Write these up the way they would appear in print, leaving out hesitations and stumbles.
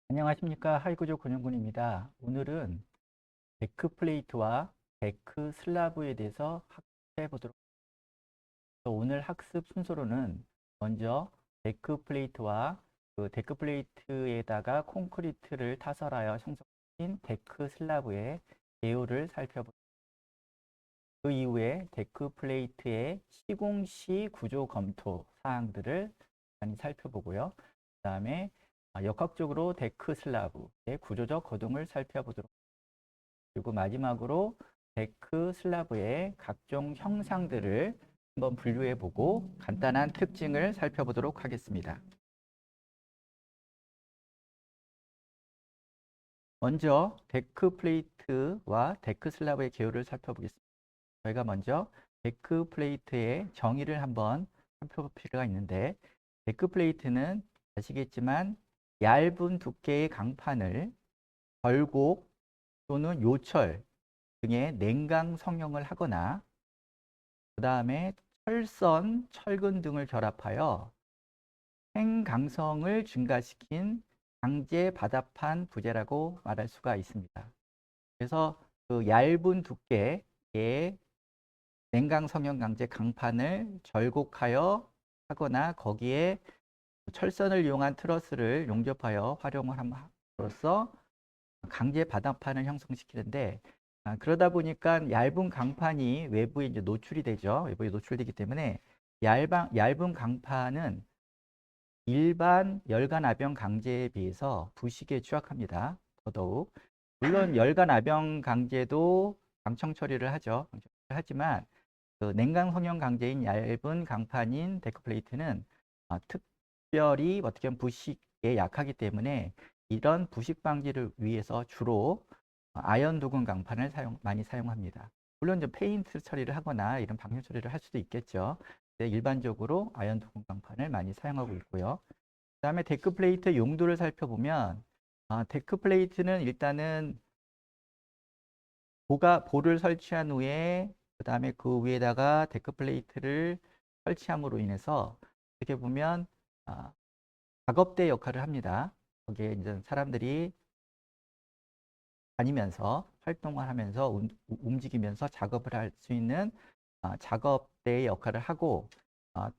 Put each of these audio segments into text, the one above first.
안녕하십니까. 하이구조 권영군입니다. 오늘은 데크 플레이트와 데크 슬라브에 대해서 학습해 보도록 하겠습니다. 오늘 학습 순서로는 먼저 데크 플레이트와 그 데크 플레이트에다가 콘크리트를 타설하여 형성된 데크 슬라브의 개요를 살펴보겠습니다. 그 이후에 데크 플레이트의 시공시 구조 검토 사항들을 많이 살펴보고요. 그 다음에 역학적으로 데크 슬라브의 구조적 거동을 살펴보도록 하겠습니다. 그리고 마지막으로 데크 슬라브의 각종 형상들을 한번 분류해 보고 간단한 특징을 살펴보도록 하겠습니다. 먼저 데크 플레이트와 데크 슬라브의 개요를 살펴보겠습니다. 저희가 먼저 데크 플레이트의 정의를 한번 살펴볼 필요가 있는데, 데크 플레이트는 아시겠지만 얇은 두께의 강판을 절곡 또는 요철 등의 냉강 성형을 하거나 그 다음에 철선, 철근 등을 결합하여 생강성을 증가시킨 강제 바다판 부재라고 말할 수가 있습니다. 그래서 그 얇은 두께의 냉강 성형 강제 강판을 절곡하여 하거나 거기에 철선을 이용한 트러스를 용접하여 활용을 함으로써 강제 바닥판을 형성시키는데, 그러다 보니까 얇은 강판이 외부에 이제 노출이 되죠. 외부에 노출되기 때문에 얇은 강판은 일반 열간 압연 강제에 비해서 부식에 취약합니다. 더더욱 물론 열간 압연 강제도 방청 처리를 하죠. 하지만 그 냉강 성형 강제인 얇은 강판인 데크플레이트는 특별히 어떻게 보면 부식에 약하기 때문에 이런 부식 방지를 위해서 주로 아연 도금 강판을 많이 사용합니다. 물론 좀 페인트 처리를 하거나 이런 방열 처리를 할 수도 있겠죠. 근데 일반적으로 아연 도금 강판을 많이 사용하고 있고요. 그다음에 데크 플레이트 용도를 살펴보면 데크 플레이트는 일단은 볼을 설치한 후에 그다음에 그 위에다가 데크 플레이트를 설치함으로 인해서 어떻게 보면 작업대 역할을 합니다. 거기에 이제 사람들이 다니면서 활동을 하면서 움직이면서 작업을 할 수 있는 작업대의 역할을 하고,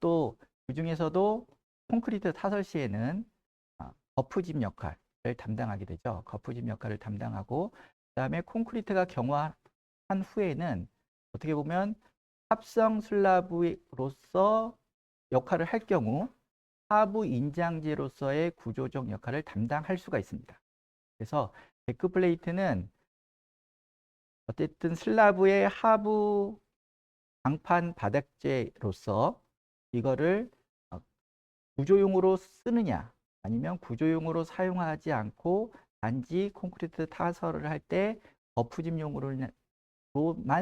또 그중에서도 콘크리트 타설 시에는 거푸집 역할을 담당하게 되죠. 거푸집 역할을 담당하고, 그다음에 콘크리트가 경화한 후에는 어떻게 보면 합성 슬라브로서 역할을 할 경우 하부 인장재로서의 구조적 역할을 담당할 수가 있습니다. 그래서 데크 플레이트는 어쨌든 슬라브의 하부 강판 바닥재로서 이거를 구조용으로 쓰느냐 아니면 구조용으로 사용하지 않고 단지 콘크리트 타설을 할 때 거푸집용으로만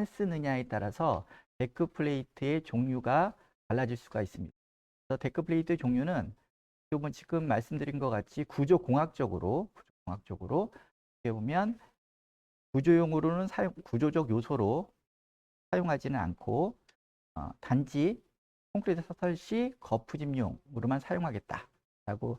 쓰느냐에 따라서 데크 플레이트의 종류가 달라질 수가 있습니다. 그래서 데크 플레이트 종류는 지금 말씀드린 것 같이 구조공학적으로 어떻게 보면 구조적 요소로 사용하지는 않고 단지 콘크리트 사설 시 거푸집용으로만 사용하겠다라고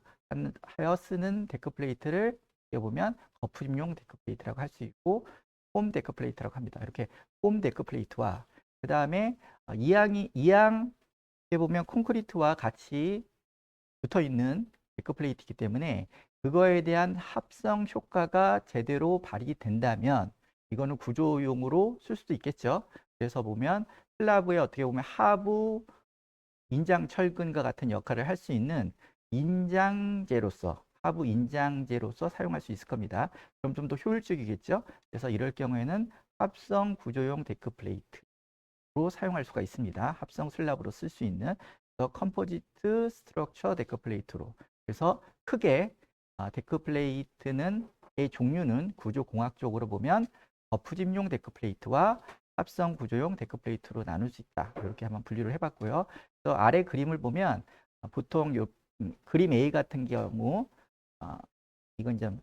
하여 쓰는 데크 플레이트를 어떻게 보면 거푸집용 데크 플레이트라고 할 수 있고 폼 데크 플레이트라고 합니다. 이렇게 폼 데크 플레이트와 그 다음에 이항 보면 콘크리트와 같이 붙어 있는 데크 플레이트이기 때문에 그거에 대한 합성 효과가 제대로 발휘된다면 이거는 구조용으로 쓸 수도 있겠죠. 그래서 보면 슬라브에 어떻게 보면 하부 인장 철근과 같은 역할을 할 수 있는 하부 인장재로서 사용할 수 있을 겁니다. 그럼 좀 더 효율적이겠죠. 그래서 이럴 경우에는 합성 구조용 데크 플레이트로 사용할 수가 있습니다. 합성 슬라브로 쓸 수 있는 컴포지트 스트럭처 데크 플레이트로. 그래서 크게 데크 플레이트는 의 종류는 구조공학적으로 보면 거푸집용 데크 플레이트와 합성 구조용 데크 플레이트로 나눌 수 있다. 이렇게 한번 분류를 해봤고요. 또 아래 그림을 보면 보통 그림 A 같은 경우 이건 좀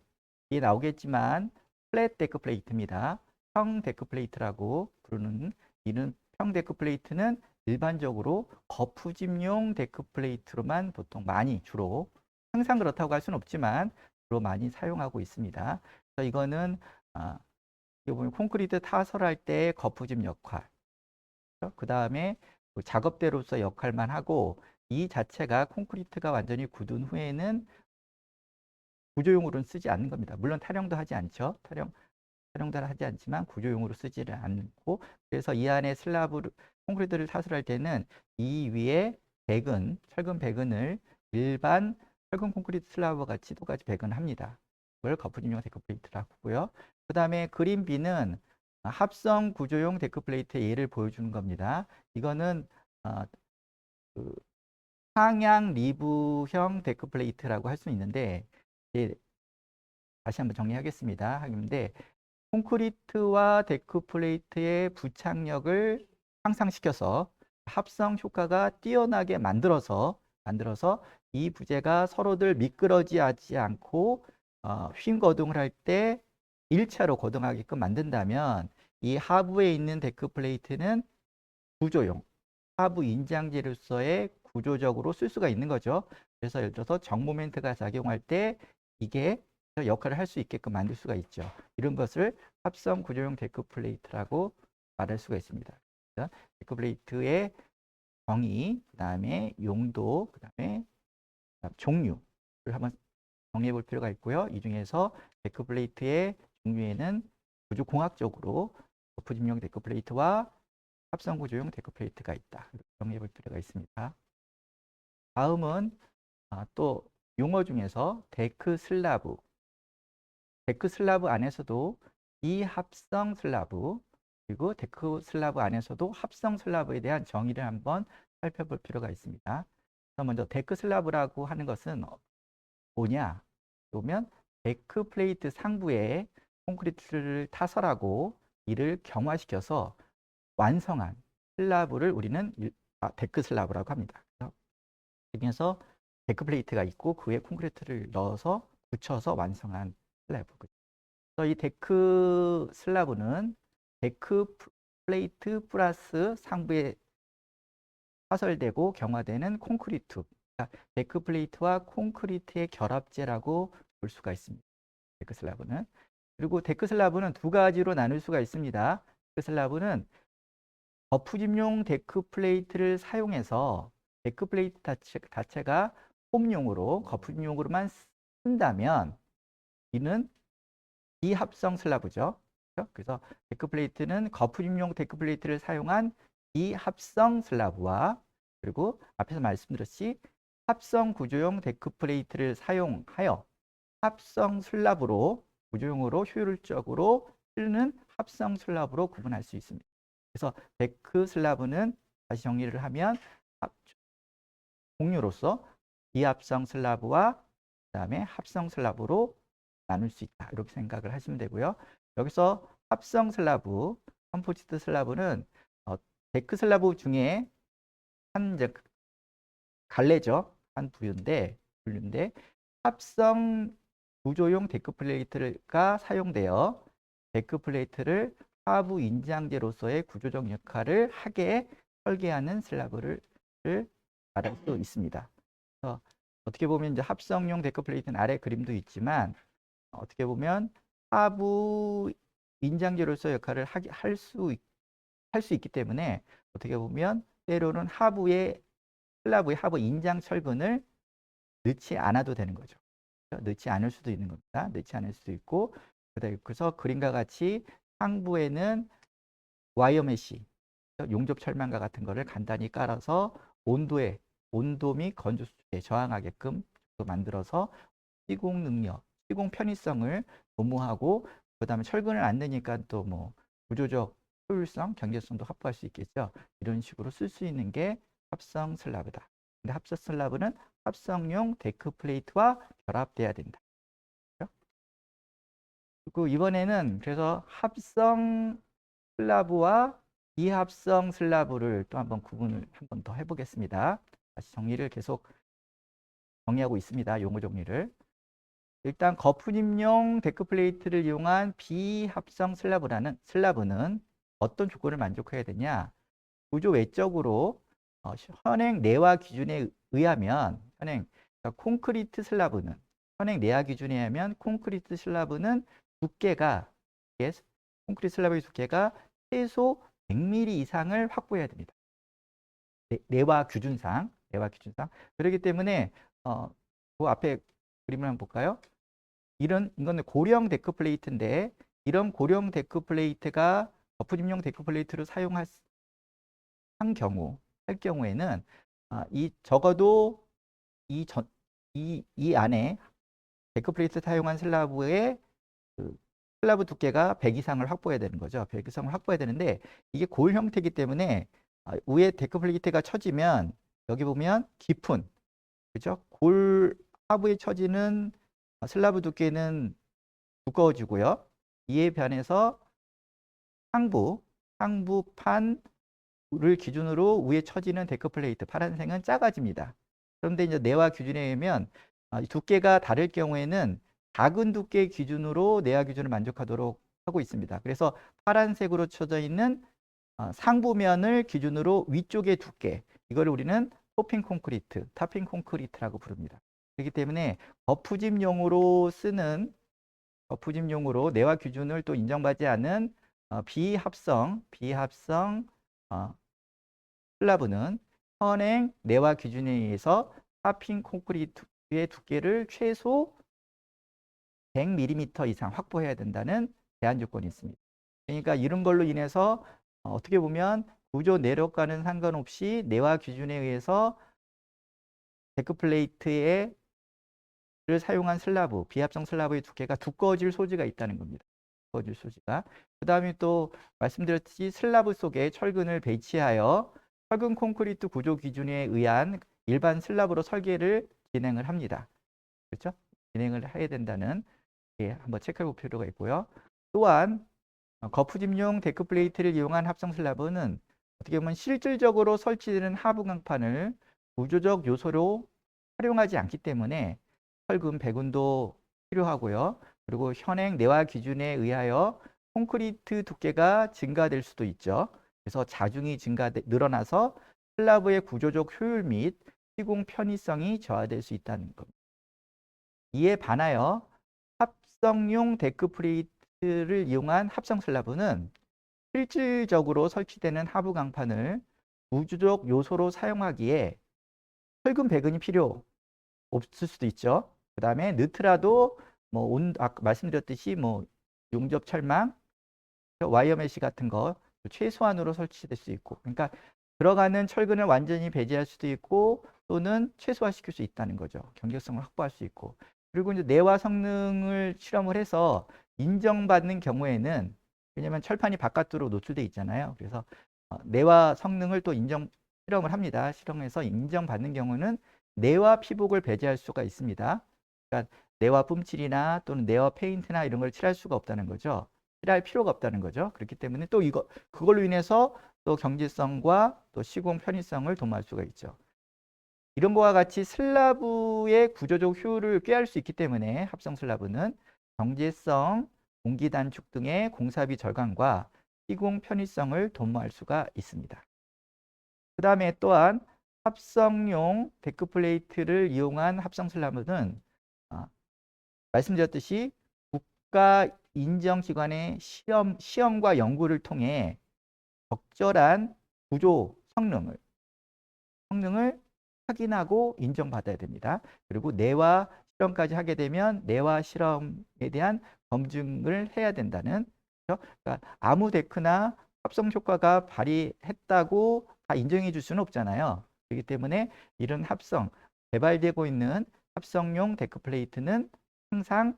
뒤에 나오겠지만 플랫 데크 플레이트입니다. 평 데크 플레이트라고 부르는 이는 평 데크 플레이트는 일반적으로 거푸집용 데크 플레이트로만 보통 많이 주로 항상 그렇다고 할 수는 없지만 많이 사용하고 있습니다. 그래서 이거는 이거 보면 콘크리트 타설할 때의 거푸집 역할, 그 다음에 작업대로서 역할만 하고, 이 자체가 콘크리트가 완전히 굳은 후에는 구조용으로는 쓰지 않는 겁니다. 물론 타령도 하지 않죠. 타령도 하지 않지만 구조용으로 쓰지를 않고, 그래서 이 안에 콘크리트를 타설할 때는 이 위에 철근 배근을 일반 철근 콘크리트 슬라브와 같이 똑같이 배근합니다. 그걸 거푸집용 데크플레이트라고 하고요. 그 다음에 그린 B는 합성 구조용 데크플레이트의 예를 보여주는 겁니다. 이거는 그 상향 리브형 데크플레이트라고 할 수 있는데, 다시 한번 정리하겠습니다. 하는데 콘크리트와 데크플레이트의 부착력을 향상시켜서 합성 효과가 뛰어나게 만들어서 이 부재가 서로들 미끄러지지 않고 휨 거동을 할 때 일차로 거동하게끔 만든다면, 이 하부에 있는 데크플레이트는 구조용 하부 인장재로서의 구조적으로 쓸 수가 있는 거죠. 그래서 예를 들어서 정모멘트가 작용할 때 이게 역할을 할 수 있게끔 만들 수가 있죠. 이런 것을 합성 구조용 데크플레이트라고 말할 수가 있습니다. 데크플레이트의 정의, 그 다음에 용도, 그 다음에 종류를 한번 정리해 볼 필요가 있고요. 이 중에서 데크플레이트의 종류에는 구조공학적으로 거푸집용 데크플레이트와 합성 구조용 데크플레이트가 있다. 이렇게 정리해 볼 필요가 있습니다. 다음은 또 용어 중에서 데크 슬라브 안에서도 비합성 슬라브, 그리고 데크 슬라브 안에서도 합성 슬라브에 대한 정의를 한번 살펴볼 필요가 있습니다. 그래서 먼저 데크 슬라브라고 하는 것은 뭐냐? 그러면 데크 플레이트 상부에 콘크리트를 타설하고 이를 경화시켜서 완성한 슬라브를 우리는 데크 슬라브라고 합니다. 그래서 데크 플레이트가 있고 그 위에 콘크리트를 넣어서 붙여서 완성한 슬라브. 그래서 이 데크 슬라브는 데크 플레이트 플러스 상부에 파설되고 경화되는 콘크리트, 그러니까 데크 플레이트와 콘크리트의 결합재라고 볼 수가 있습니다. 데크 슬라브는. 그리고 데크 슬라브는 두 가지로 나눌 수가 있습니다. 데크 슬라브는 거푸집용 데크 플레이트를 사용해서 데크 플레이트 자체가 홈용으로 거푸집용으로만 쓴다면 이는 비합성 슬라브죠. 그래서 데크 플레이트는 거푸집용 데크 플레이트를 사용한 비합성 슬라브와, 그리고 앞에서 말씀드렸듯이 합성 구조용 데크 플레이트를 사용하여 합성 슬라브로 구조용으로 효율적으로 쓰는 합성 슬라브로 구분할 수 있습니다. 그래서 데크 슬라브는 다시 정리를 하면 종류로서 비합성 슬라브와 그다음에 합성 슬라브로 나눌 수 있다. 이렇게 생각을 하시면 되고요. 여기서 합성 슬라브, 컴포지트 슬라브는 데크 슬라브 중에 한 갈래죠. 한 부류인데 합성 구조용 데크 플레이트가 사용되어 데크 플레이트를 하부 인장재로서의 구조적 역할을 하게 설계하는 슬라브를 말할 수 있습니다. 그래서 어떻게 보면 이제 합성용 데크 플레이트는 아래 그림도 있지만, 어떻게 보면 하부 인장재로서 역할을 할 수 있기 때문에, 어떻게 보면 때로는 슬라브의 하부 인장 철근을 넣지 않아도 되는 거죠. 넣지 않을 수도 있는 겁니다. 넣지 않을 수도 있고, 그래서 그림과 같이 상부에는 와이어 메쉬, 용접 철망과 같은 거를 간단히 깔아서 온도 및 건조 수치에 저항하게끔 만들어서 시공 능력, 시공 편의성을 도모하고, 그다음에 철근을 안 넣으니까 또 뭐 구조적 효율성, 경제성도 확보할 수 있겠죠. 이런 식으로 쓸 수 있는 게 합성 슬라브다. 근데 합성 슬라브는 합성용 데크 플레이트와 결합돼야 된다. 그렇죠? 그리고 이번에는 그래서 합성 슬라브와 비합성 슬라브를 또 한번 구분을 한번 더 해보겠습니다. 다시 정리를 계속 정리하고 있습니다. 용어 정리를. 일단 거푸집용 데크 플레이트를 이용한 비합성 슬라브는 어떤 조건을 만족해야 되냐? 구조 외적으로 현행 내화 기준에 의하면 그러니까 콘크리트 슬라브는 현행 내화 기준에 의하면 콘크리트 슬라브는 두께가 콘크리트 슬라브의 두께가 최소 100mm 이상을 확보해야 됩니다. 내화 기준상. 그렇기 때문에 그 앞에 그림을 한번 볼까요? 이거는 고령 데크 플레이트인데 이런 고령 데크 플레이트가 거푸집용 데크 플레이트를 사용할 경우에는 이 적어도 이 안에 데크 플레이트 사용한 슬라브의 그 슬라브 두께가 100 이상을 확보해야 되는 거죠. 100 이상을 확보해야 되는데 이게 골 형태이기 때문에 위에 데크 플레이트가 쳐지면 여기 보면 깊은 그죠? 골 하부에 쳐지는 슬라브 두께는 두꺼워지고요. 이에 반해서 상부판을 기준으로 위에 쳐지는 데크 플레이트 파란색은 작아집니다. 그런데 이제 내화 기준에 의하면 두께가 다를 경우에는 작은 두께 기준으로 내화 기준을 만족하도록 하고 있습니다. 그래서 파란색으로 쳐져 있는 상부면을 기준으로 위쪽의 두께 이거를 우리는 토핑 콘크리트라고 부릅니다. 그렇기 때문에 거푸집용으로 내화 기준을 또 인정받지 않은 비합성 슬라브는 현행 내화 기준에 의해서 토핑 콘크리트의 두께를 최소 100mm 이상 확보해야 된다는 제한 조건이 있습니다. 그러니까 이런 걸로 인해서 어떻게 보면 구조 내력과는 상관없이 내화 기준에 의해서 데크 플레이트를 사용한 비합성 슬라브의 두께가 두꺼워질 소지가 있다는 겁니다. 두꺼워질 소지가. 그 다음에 또 말씀드렸듯이 슬라브 속에 철근을 배치하여 철근 콘크리트 구조 기준에 의한 일반 슬라브로 설계를 진행을 합니다. 그렇죠? 진행을 해야 된다는 한번 체크해 볼 필요가 있고요. 또한 거푸집용 데크 플레이트를 이용한 합성 슬라브는 어떻게 보면 실질적으로 설치되는 하부 강판을 구조적 요소로 활용하지 않기 때문에 철근 배근도 필요하고요. 그리고 현행 내화 기준에 의하여 콘크리트 두께가 증가될 수도 있죠. 그래서 자중이 늘어나서 슬라브의 구조적 효율 및 시공 편의성이 저하될 수 있다는 겁니다. 이에 반하여 합성용 데크 플레이트를 이용한 합성 슬라브는 실질적으로 설치되는 하부 강판을 구조적 요소로 사용하기에 철근 배근이 필요 없을 수도 있죠. 그 다음에 넣더라도 아까 말씀드렸듯이 용접 철망, 와이어 메시 같은 거 최소한으로 설치될 수 있고, 그러니까 들어가는 철근을 완전히 배제할 수도 있고 또는 최소화시킬 수 있다는 거죠. 경직성을 확보할 수 있고. 그리고 이제 내화 성능을 실험을 해서 인정받는 경우에는 왜냐하면 철판이 바깥으로 노출돼 있잖아요. 그래서 내화 성능을 또 실험을 합니다. 실험해서 인정받는 경우는 내화 피복을 배제할 수가 있습니다. 그러니까 내화 뿜칠이나 또는 내화 페인트나 이런 걸 칠할 수가 없다는 거죠. 칠할 필요가 없다는 거죠. 그렇기 때문에 또 그걸로 인해서 또 경제성과 또 시공 편의성을 도모할 수가 있죠. 이런 거와 같이 슬라브의 구조적 효율을 꾀할 수 있기 때문에 합성 슬라브는 경제성, 공기 단축 등의 공사비 절감과 시공 편의성을 도모할 수가 있습니다. 그 다음에 또한 합성용 데크 플레이트를 이용한 합성 슬라브는 말씀드렸듯이 국가 인정기관의 시험과 연구를 통해 적절한 구조 성능을 확인하고 인정받아야 됩니다. 그리고 내화 실험까지 하게 되면 내화 실험에 대한 검증을 해야 된다는 거죠. 그러니까 아무 데크나 합성 효과가 발휘했다고 다 인정해 줄 수는 없잖아요. 그렇기 때문에 이런 개발되고 있는 합성용 데크 플레이트는 항상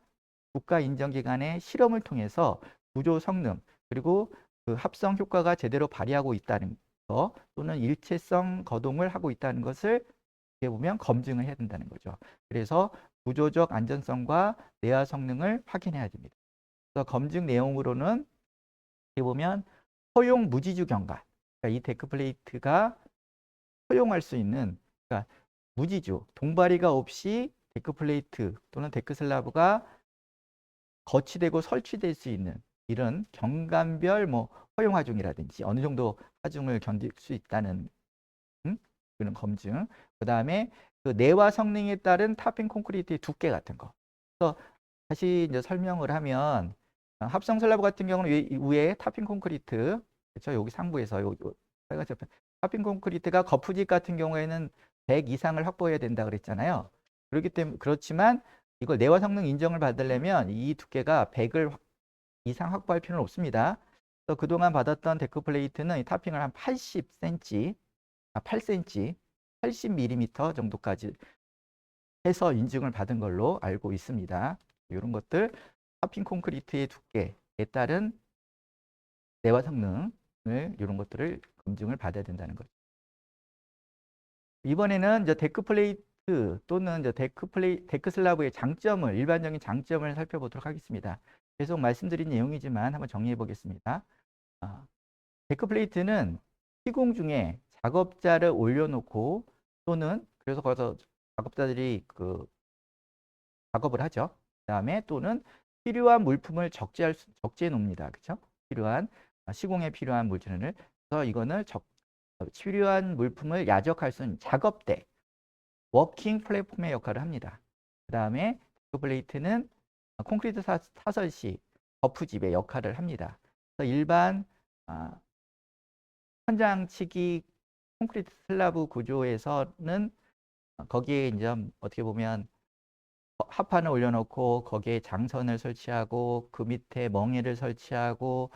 국가 인정기관의 실험을 통해서 구조 성능 그리고 그 합성 효과가 제대로 발휘하고 있다는 거 또는 일체성 거동을 하고 있다는 것을 어떻게 보면 검증을 해야 된다는 거죠. 그래서 구조적 안전성과 내화 성능을 확인해야 됩니다. 그래서 검증 내용으로는 어떻게 보면 허용 무지주 경관, 그러니까 이 데크 플레이트가 허용할 수 있는, 그러니까 무지주, 동바리가 없이 데크 플레이트 또는 데크 슬라브가 거치되고 설치될 수 있는 이런 경관별 허용 하중이라든지 어느 정도 하중을 견딜 수 있다는 그런 검증. 그 다음에 그 내화 성능에 따른 토핑 콘크리트의 두께 같은 거. 그래서 다시 이제 설명을 하면 합성 슬라브 같은 경우는 위에 타핑 콘크리트, 그렇죠? 여기 상부에서 빨간색 타핑 콘크리트가 거푸집 같은 경우에는 100 이상을 확보해야 된다 그랬잖아요. 그렇기 때문에 그렇지만 이걸 내화 성능 인정을 받으려면 이 두께가 100을 이상 확보할 필요는 없습니다. 그래서 그동안 받았던 데크 플레이트는 이 타핑을 한 80cm, 8cm, 80mm 정도까지 해서 인증을 받은 걸로 알고 있습니다. 이런 것들 타핑 콘크리트의 두께에 따른 내화 성능을 이런 것들을 검증을 받아야 된다는 거죠. 이번에는 이제 데크 플레이트 또는 이제 데크 슬라브의 장점을 일반적인 장점을 살펴보도록 하겠습니다. 계속 말씀드린 내용이지만 한번 정리해 보겠습니다. 데크 플레이트는 시공 중에 작업자를 올려놓고 또는 그래서 거기서 작업자들이 그 작업을 하죠. 그다음에 또는 필요한 물품을 적재해 놓습니다. 그렇죠? 필요한 시공에 필요한 물질을 그래서 이거는 필요한 물품을 야적할 수 있는 작업대 워킹 플랫폼의 역할을 합니다. 그다음에 데크 플레이트는 콘크리트 사설 시 거푸집의 역할을 합니다. 그래서 일반 천장치기 콘크리트 슬라브 구조에서는 거기에 이제 어떻게 보면 합판을 올려놓고 거기에 장선을 설치하고 그 밑에 멍에를 설치하고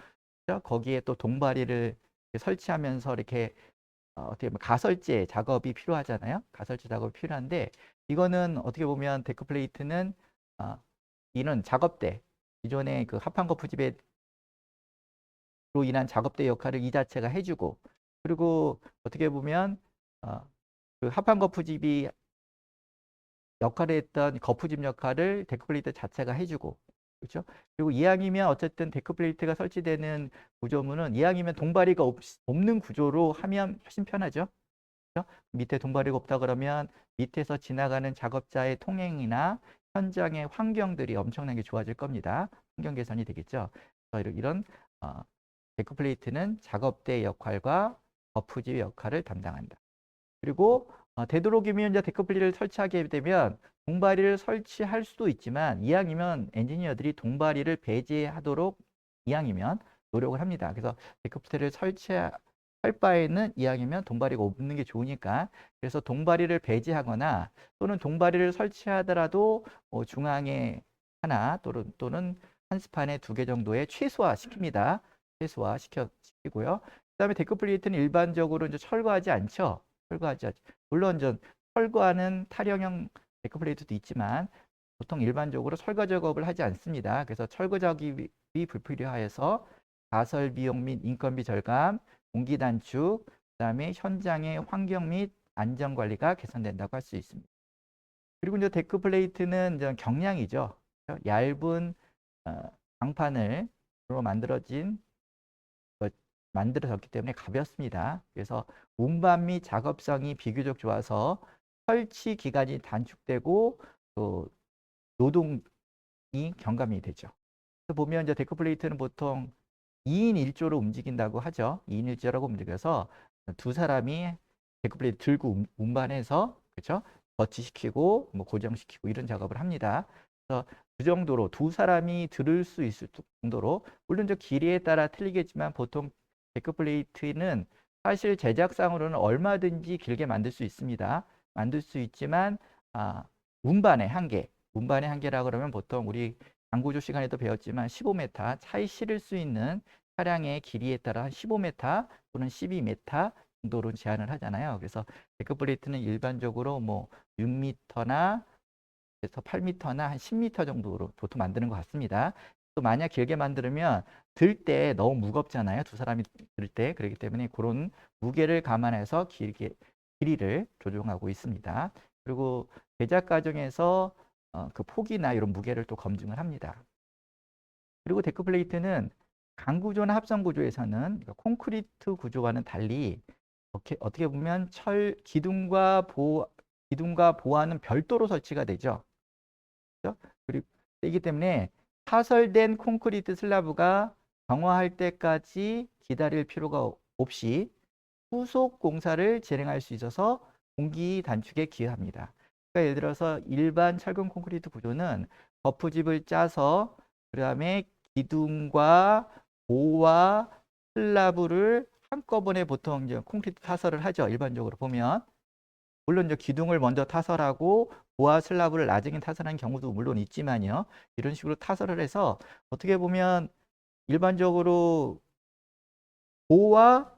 거기에 또 동바리를 설치하면서 이렇게 어떻게 보면 가설재 작업이 필요하잖아요. 가설재 작업이 필요한데 이거는 어떻게 보면 데크 플레이트는 이런 작업대 기존의 그 합판 거푸집에 로 인한 작업대 역할을 이 자체가 해주고 그리고 어떻게 보면 그 합판 거푸집이 역할을 했던 거푸집 역할을 데크 플레이트 자체가 해주고 그렇죠? 그리고 이왕이면 어쨌든 데크 플레이트가 설치되는 구조물은 이왕이면 동바리가 없는 구조로 하면 훨씬 편하죠. 그렇죠? 밑에 동바리가 없다 그러면 밑에서 지나가는 작업자의 통행이나 현장의 환경들이 엄청나게 좋아질 겁니다. 환경 개선이 되겠죠. 그래서 이런 데크 플레이트는 작업대 역할과 거푸집 역할을 담당한다. 그리고 되도록이면 이제 데크 플레이트를 설치하게 되면 동바리를 설치할 수도 있지만 이왕이면 엔지니어들이 동바리를 배제하도록 이왕이면 노력을 합니다. 그래서 데크 플레이트를 설치할 바에는 이왕이면 동바리가 없는 게 좋으니까 그래서 동바리를 배제하거나 또는 동바리를 설치하더라도 중앙에 하나 또는 한 스판에 2개 정도의 최소화시킵니다. 최소화시키고요. 그다음에 데크 플레이트는 일반적으로 이제 철거하지 않죠. 철거하지 않죠. 물론 철거하는 탈형형 데크 플레이트도 있지만 보통 일반적으로 철거 작업을 하지 않습니다. 그래서 철거 작업이 불필요하여서 가설 비용 및 인건비 절감, 공기 단축, 그다음에 현장의 환경 및 안전 관리가 개선된다고 할 수 있습니다. 그리고 이제 데크 플레이트는 이제 경량이죠. 얇은 강판으로 만들어졌기 때문에 가볍습니다. 그래서 운반 및 작업성이 비교적 좋아서 설치 기간이 단축되고 또 노동이 경감이 되죠. 그래서 보면 이제 데크 플레이트는 보통 2인 1조로 움직인다고 하죠. 2인 1조라고 움직여서 두 사람이 데크 플레이트 들고 운반해서 그렇죠? 거치시키고 뭐 고정시키고 이런 작업을 합니다. 그래서 그 정도로 두 사람이 들을 수 있을 정도로 물론 저 길이에 따라 틀리겠지만 보통 데크 플레이트는 사실 제작상으로는 얼마든지 길게 만들 수 있습니다. 만들 수 있지만 운반의 한계라 그러면 보통 우리 당구조 시간에도 배웠지만 15m 차에 실을 수 있는 차량의 길이에 따라 한 15m 또는 12m 정도로 제한을 하잖아요. 그래서 데크 플레이트는 일반적으로 뭐 6m나 그래서 8m나 한 10m 정도로 보통 만드는 것 같습니다. 또 만약 길게 만들면 들 때 너무 무겁잖아요. 두 사람이 들 때. 그렇기 때문에 그런 무게를 감안해서 길이를 조정하고 있습니다. 그리고 제작 과정에서 그 폭이나 이런 무게를 또 검증을 합니다. 그리고 데크 플레이트는 강구조나 합성 구조에서는 콘크리트 구조와는 달리 어떻게 보면 기둥과 보안은 별도로 설치가 되죠. 그렇죠? 그리고 이기 때문에 파설된 콘크리트 슬라브가 정화할 때까지 기다릴 필요가 없이 후속 공사를 진행할 수 있어서 공기 단축에 기여합니다. 그러니까 예를 들어서 일반 철근 콘크리트 구조는 버프집을 짜서 그다음에 기둥과 보와 슬라브를 한꺼번에 보통 이제 콘크리트 타설을 하죠. 일반적으로 보면. 물론 이제 기둥을 먼저 타설하고 보와 슬라브를 나중에 타설하는 경우도 물론 있지만요. 이런 식으로 타설을 해서 어떻게 보면 일반적으로 보와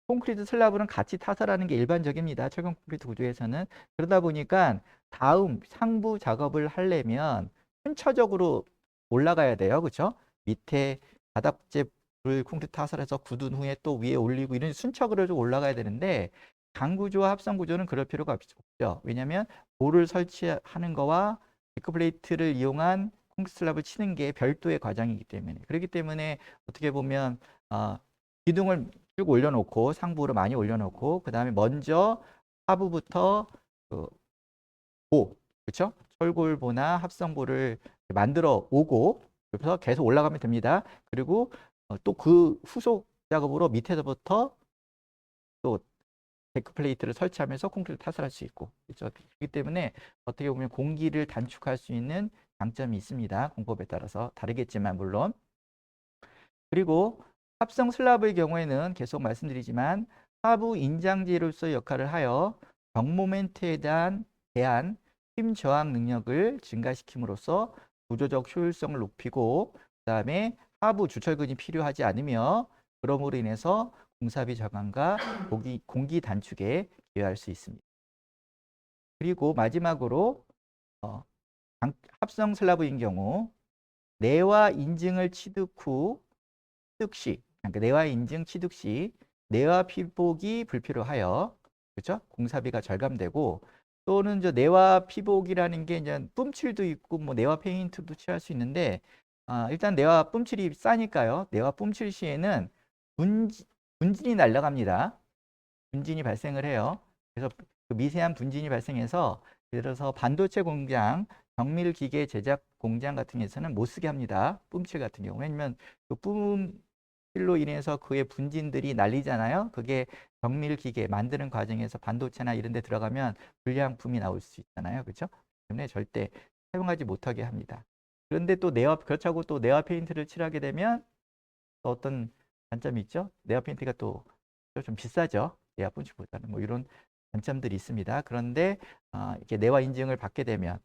콘크리트 슬라브는 같이 타설하는 게 일반적입니다. 철근 콘크리트 구조에서는. 그러다 보니까 다음 상부 작업을 하려면 순차적으로 올라가야 돼요. 그렇죠? 밑에 바닥재를 콘크리트 타설해서 굳은 후에 또 위에 올리고 이런 순차적으로 좀 올라가야 되는데 강구조와 합성구조는 그럴 필요가 없죠. 왜냐하면 볼을 설치하는 거와 데크플레이트를 이용한 콘크리트 슬랍을 치는 게 별도의 과정이기 때문에 그렇기 때문에 어떻게 보면 기둥을 쭉 올려놓고 상부로 많이 올려놓고 그 다음에 먼저 하부부터 그 그렇죠? 철골보나 합성보를 만들어 오고 그래서 계속 올라가면 됩니다. 그리고 또 그 후속 작업으로 밑에서부터 또 데크 플레이트를 설치하면서 콘크리트 타설할 수 있고 그렇죠? 그렇기 때문에 어떻게 보면 공기를 단축할 수 있는 장점이 있습니다. 공법에 따라서 다르겠지만 물론 그리고 합성 슬라브의 경우에는 계속 말씀드리지만 하부 인장재로서 역할을 하여 정 모멘트에 대한 힘 저항 능력을 증가시킴으로써 구조적 효율성을 높이고 그다음에 하부 주철근이 필요하지 않으며 그러므로 인해서 공사비 저감과 공기 단축에 기여할 수 있습니다. 그리고 마지막으로 어, 합성 슬라브인 경우 내와 인증을 취득 후 취득 시, 그러니까 내와 인증 취득 시 내와 피복이 불필요하여 그렇죠? 공사비가 절감되고 또는 저 내와 피복이라는 게 이제 뿜칠도 있고 뭐 내와 페인트도 칠할 수 있는데 일단 내와 뿜칠이 싸니까요. 내와 뿜칠 시에는 분진이 날아갑니다. 분진이 발생을 해요. 그래서 그 미세한 분진이 발생해서 예를 들어서 반도체 공장, 정밀기계 제작 공장 같은 데서는 못 쓰게 합니다. 뿜칠 같은 경우. 왜냐면 그 뿜칠로 인해서 그의 분진들이 날리잖아요. 그게 정밀기계 만드는 과정에서 반도체나 이런 데 들어가면 불량품이 나올 수 있잖아요. 그렇죠? 때문에 절대 사용하지 못하게 합니다. 그런데 또 그렇다고 또 네와 페인트를 칠하게 되면 또 어떤 단점이 있죠? 네와 페인트가 또 좀 비싸죠. 내화 분칠보다는 뭐 이런 단점들이 있습니다. 그런데 이렇게 내화 인증을 받게 되면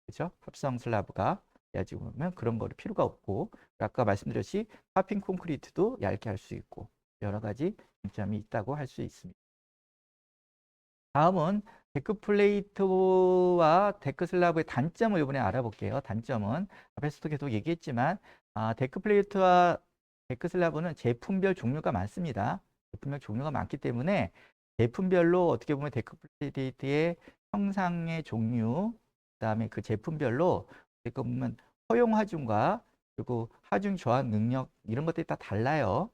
그렇죠? 합성 슬라브가 가지고 보면 그런 거를 필요가 없고 아까 말씀드렸듯이 파핑 콘크리트도 얇게 할 수 있고 여러 가지 장점이 있다고 할 수 있습니다. 다음은 데크 플레이트와 데크 슬라브의 단점을 이번에 알아볼게요. 단점은 앞에서도 계속 얘기했지만 데크 플레이트와 데크 슬라브는 제품별 종류가 많습니다. 제품별 종류가 많기 때문에 제품별로 어떻게 보면 데크 플레이트의 형상의 종류, 그다음에 그 제품별로 어떻게 보면 허용 하중과 그리고 하중 저항 능력 이런 것들이 다 달라요.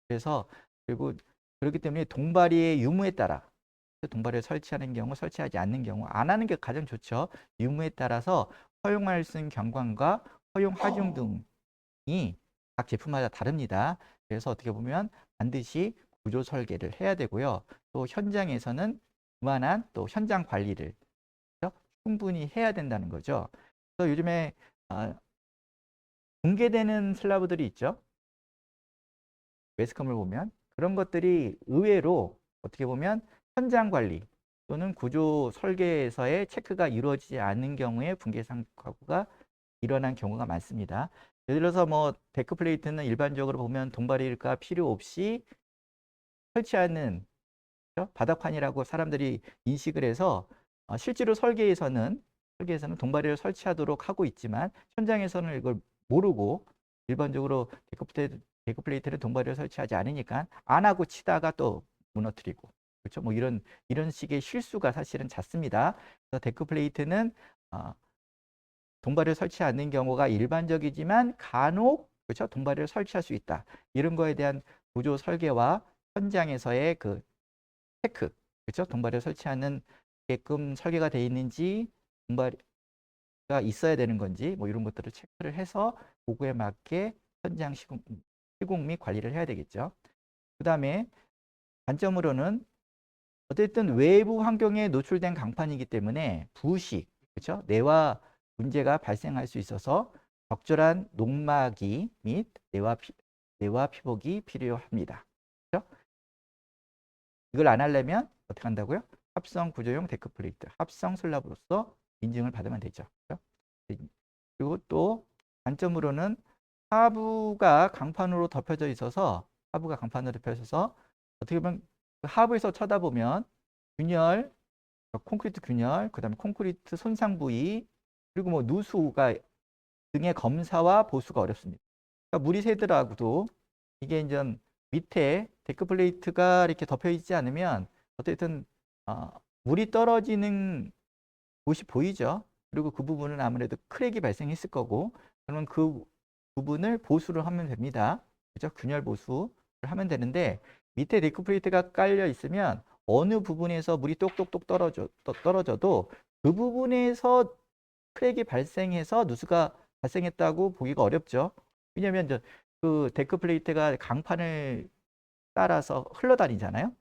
그래서 그리고 그렇기 때문에 동바리의 유무에 따라 동바리를 설치하는 경우, 설치하지 않는 경우, 안 하는 게 가장 좋죠. 유무에 따라서 허용할 수 있는 경관과 허용 하중 등이 각 제품마다 다릅니다. 그래서 어떻게 보면 반드시 구조 설계를 해야 되고요. 또 현장에서는 그만한 또 현장 관리를 충분히 해야 된다는 거죠. 그래서 요즘에 공개되는 슬라브들이 있죠. 매스컴을 보면 그런 것들이 의외로 어떻게 보면 현장 관리 또는 구조 설계에서의 체크가 이루어지지 않는 경우에 붕괴 사고가 일어난 경우가 많습니다. 예를 들어서 뭐 데크 플레이트는 일반적으로 보면 동바리가 필요 없이 설치하는 그렇죠? 바닥판이라고 사람들이 인식을 해서 실제로 설계에서는 동바리를 설치하도록 하고 있지만 현장에서는 이걸 모르고 일반적으로 데크 플레이트를 동바리를 설치하지 않으니까 안 하고 치다가 또 무너뜨리고 그렇죠? 뭐 이런 식의 실수가 사실은 잦습니다. 그래서 데크 플레이트는 동바리를 설치 않는 경우가 일반적이지만 간혹 그렇죠? 동바리를 설치할 수 있다. 이런 거에 대한 구조 설계와 현장에서의 그 체크, 그렇죠? 동바리를 설치하는 게끔 설계가 되어 있는지, 동바리가 있어야 되는 건지, 뭐 이런 것들을 체크를 해서 그거에 맞게 현장 시공 및 관리를 해야 되겠죠. 그 다음에 단점으로는 어쨌든 외부 환경에 노출된 강판이기 때문에 부식, 그렇죠? 내와 문제가 발생할 수 있어서 적절한 농막이 및 내와 피복이 필요합니다. 그렇죠? 이걸 안 하려면 어떻게 한다고요? 합성 구조용 데크 플레이트, 합성 슬랍으로서 인증을 받으면 되죠. 그렇죠? 그리고 또 단점으로는 하부가 강판으로 덮여져 있어서 어떻게 보면 그 하부에서 쳐다보면 균열, 콘크리트 균열, 그다음에 콘크리트 손상 부위, 그리고 뭐 누수가 등의 검사와 보수가 어렵습니다. 그러니까 물이 새더라도 이게 이제 밑에 데크 플레이트가 이렇게 덮여 있지 않으면 어쨌든 물이 떨어지는 곳이 보이죠. 그리고 그 부분은 아무래도 크랙이 발생했을 거고, 그러면 그 부분을 보수를 하면 됩니다. 그죠? 균열 보수를 하면 되는데, 밑에 데크 플레이트가 깔려 있으면 어느 부분에서 물이 똑똑똑 떨어져도 그 부분에서 크랙이 발생해서 누수가 발생했다고 보기가 어렵죠. 왜냐하면 이제 그 데크 플레이트가 강판을 따라서 흘러다니잖아요.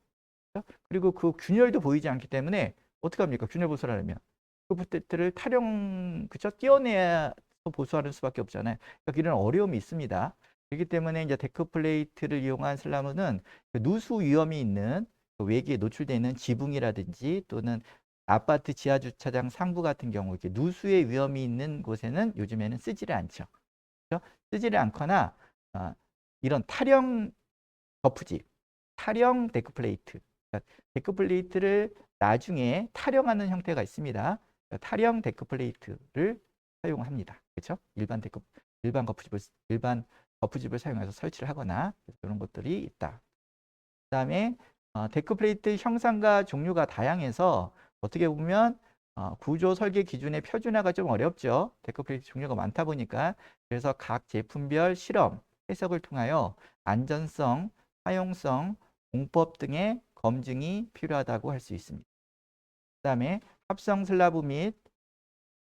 그리고 그 균열도 보이지 않기 때문에 어떻게 합니까? 균열 보수를 하려면 그 플레이트를 그쵸? 띄어내야 보수하는 수밖에 없잖아요. 그러니까 이런 어려움이 있습니다. 그렇기 때문에 이제 데크 플레이트를 이용한 슬라브는 그 누수 위험이 있는 그 외기에 노출되어 있는 지붕이라든지 또는 아파트 지하 주차장 상부 같은 경우 이렇게 누수의 위험이 있는 곳에는 요즘에는 쓰지를 않죠. 그렇죠? 쓰지를 않거나 이런 탈형 거푸집, 탈형 데크 플레이트, 그러니까 데크 플레이트를 나중에 탈형하는 형태가 있습니다. 그러니까 탈형 데크 플레이트를 사용합니다. 그렇죠? 일반 거푸집을 사용해서 설치를 하거나 이런 것들이 있다. 그다음에 데크 플레이트 형상과 종류가 다양해서 어떻게 보면 구조 설계 기준의 표준화가 좀 어렵죠. 데크 플레이트 종류가 많다 보니까. 그래서 각 제품별 실험, 해석을 통하여 안전성, 사용성, 공법 등의 검증이 필요하다고 할 수 있습니다. 그다음에 합성 슬라브 및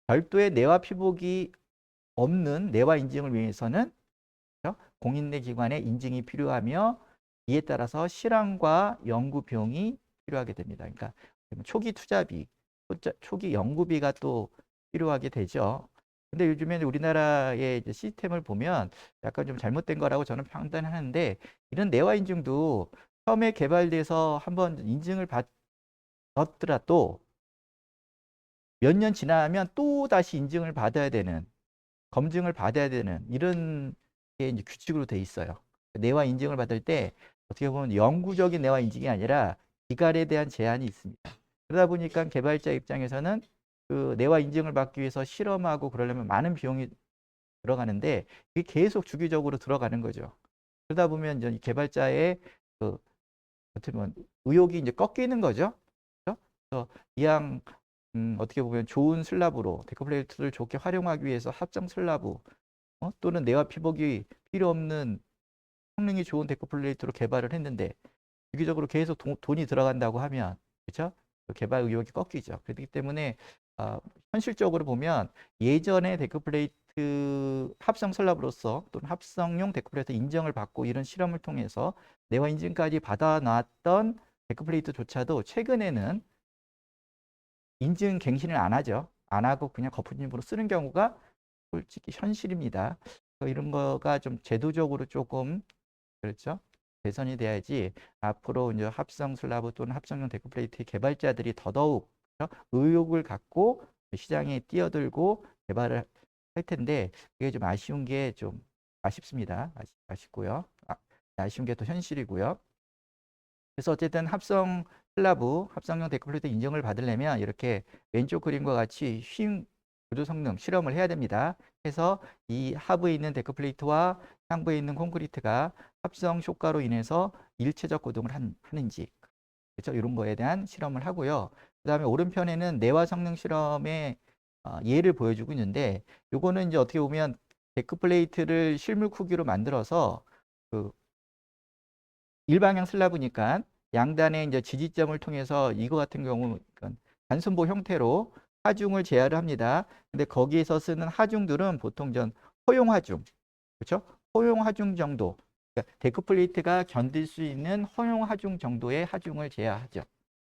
별도의 내화 피복이 없는 내화 인증을 위해서는 공인내 기관의 인증이 필요하며 이에 따라서 실험과 연구 비용이 필요하게 됩니다. 그러니까 초기 투자비, 초기 연구비가 또 필요하게 되죠. 근데 요즘에 우리나라의 이제 시스템을 보면 약간 좀 잘못된 거라고 저는 판단하는데, 이런 내화 인증도 처음에 개발돼서 한번 인증을 받았더라도 몇 년 지나면 또 다시 인증을 받아야 되는, 검증을 받아야 되는 이런 게 이제 규칙으로 돼 있어요. 내화 인증을 받을 때 어떻게 보면 영구적인 내화 인증이 아니라 기간에 대한 제한이 있습니다. 그러다 보니까 개발자 입장에서는 그 내화 인증을 받기 위해서 실험하고 그러려면 많은 비용이 들어가는데 그게 계속 주기적으로 들어가는 거죠. 그러다 보면 이제 개발자의 그 어떻게 보면 의욕이 이제 꺾이는 거죠. 그래서 이왕 어떻게 보면 좋은 슬라브로 데크 플레이트를 좋게 활용하기 위해서 합성 슬라브 또는 내화 피복이 필요 없는 성능이 좋은 데크 플레이트로 개발을 했는데 주기적으로 계속 돈이 들어간다고 하면 그렇죠? 개발 의욕이 꺾이죠. 그렇기 때문에 현실적으로 보면 예전에 데크 플레이트 합성 슬라브로서 또는 합성용 데크 플레이트 인정을 받고 이런 실험을 통해서 내화 인증까지 받아놨던 데크 플레이트조차도 최근에는 인증 갱신을 안 하죠. 안 하고 그냥 거푸집으로 쓰는 경우가 솔직히 현실입니다. 이런 거가 좀 제도적으로 조금 그렇죠? 개선이 돼야지 앞으로 이제 합성 슬라브 또는 합성용 데크 플레이트 개발자들이 더더욱 그렇죠? 의욕을 갖고 시장에 뛰어들고 개발을 할 텐데 그게 좀 아쉬운 게 좀 아쉽습니다. 아쉽고요. 아쉬운 게 또 현실이고요. 그래서 어쨌든 합성 슬라브, 합성용 데크 플레이트 인정을 받으려면 이렇게 왼쪽 그림과 같이 휭 구조 성능 실험을 해야 됩니다. 해서 이 하부에 있는 데크 플레이트와 상부에 있는 콘크리트가 합성 효과로 인해서 일체적 고동을 하는지 그렇죠? 이런 거에 대한 실험을 하고요. 그 다음에 오른편에는 내화 성능 실험의 예를 보여주고 있는데 요거는 이제 어떻게 보면 데크 플레이트를 실물 크기로 만들어서 그 일방향 슬라브니까 양단의 이제 지지점을 통해서 이거 같은 경우 단순보 형태로 하중을 제어를 합니다. 근데 거기에서 쓰는 하중들은 보통 허용 하중, 그렇죠? 허용 하중 정도. 그러니까 데크 플레이트가 견딜 수 있는 허용 하중 정도의 하중을 제어하죠.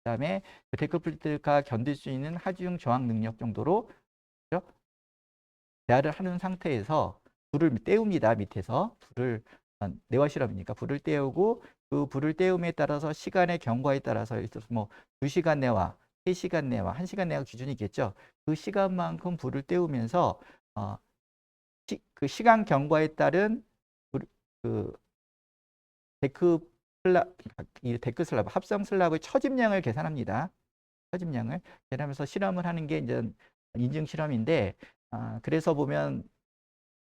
그다음에 데크 플레이트가 견딜 수 있는 하중 저항 능력 정도로 그렇죠? 대화를 하는 상태에서 불을 때웁니다. 밑에서 불을 내화 실험이니까 불을 때우고 그 불을 때움에 따라서 시간의 경과에 따라서 뭐 2시간 내와 3시간 내와 1시간 내와 기준이 있겠죠. 그 시간만큼 불을 때우면서 그 시간 경과에 따른 그 이 데크 슬랍 합성 슬랍의 처짐량을 계산합니다. 처짐량을 계산하면서 실험을 하는 게 이제 인증 실험인데 그래서 보면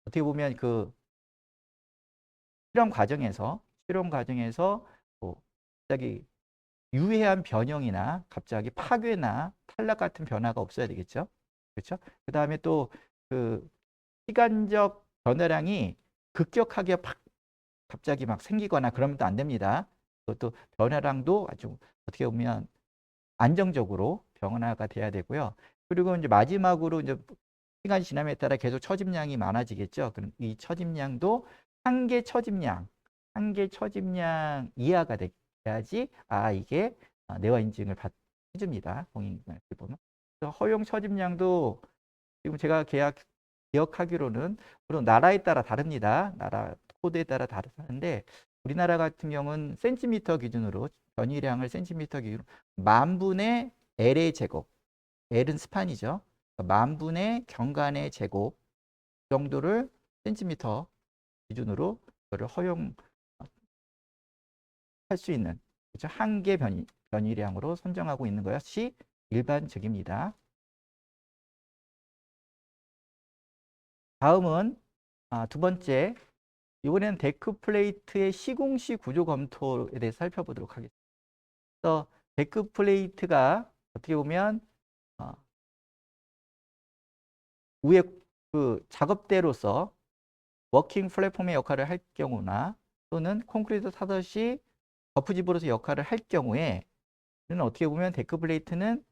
어떻게 보면 그 실험 과정에서 뭐 갑자기 유해한 변형이나 갑자기 파괴나 탈락 같은 변화가 없어야 되겠죠. 그렇죠? 그다음에 또 그 시간적 변화량이 급격하게 갑자기 막 생기거나 그러면 또 안 됩니다. 그것도 변화량도 아주 어떻게 보면 안정적으로 변화가 돼야 되고요. 그리고 이제 마지막으로 이제 시간이 지남에 따라 계속 처짐량이 많아지겠죠. 그럼 이 처짐량도 한 개 처짐량 이하가 돼야지 이게 내화 인증을 해줍니다. 공인인증을 보면. 그래서 허용 처짐량도 지금 제가 기억하기로는 물론 나라에 따라 다릅니다. 나라 코드에 따라 다른데 우리나라 같은 경우는 센티미터 기준으로 변이량을 센티미터 기준으로 10,000분의 L의 제곱, L은 스판이죠. 그러니까 10,000분의 경간의 제곱 정도를 센티미터 기준으로 그거를 허용할 수 있는 그렇죠? 한계 변이량으로 선정하고 있는 것이 일반적입니다. 다음은 두 번째, 이번에는 데크 플레이트의 시공시 구조 검토에 대해서 살펴보도록 하겠습니다. 그래서 데크 플레이트가 어떻게 보면 위에 그 작업대로서 워킹 플랫폼의 역할을 할 경우나 또는 콘크리트 타듯이 거푸집으로서 역할을 할 경우에 어떻게 보면 데크 플레이트는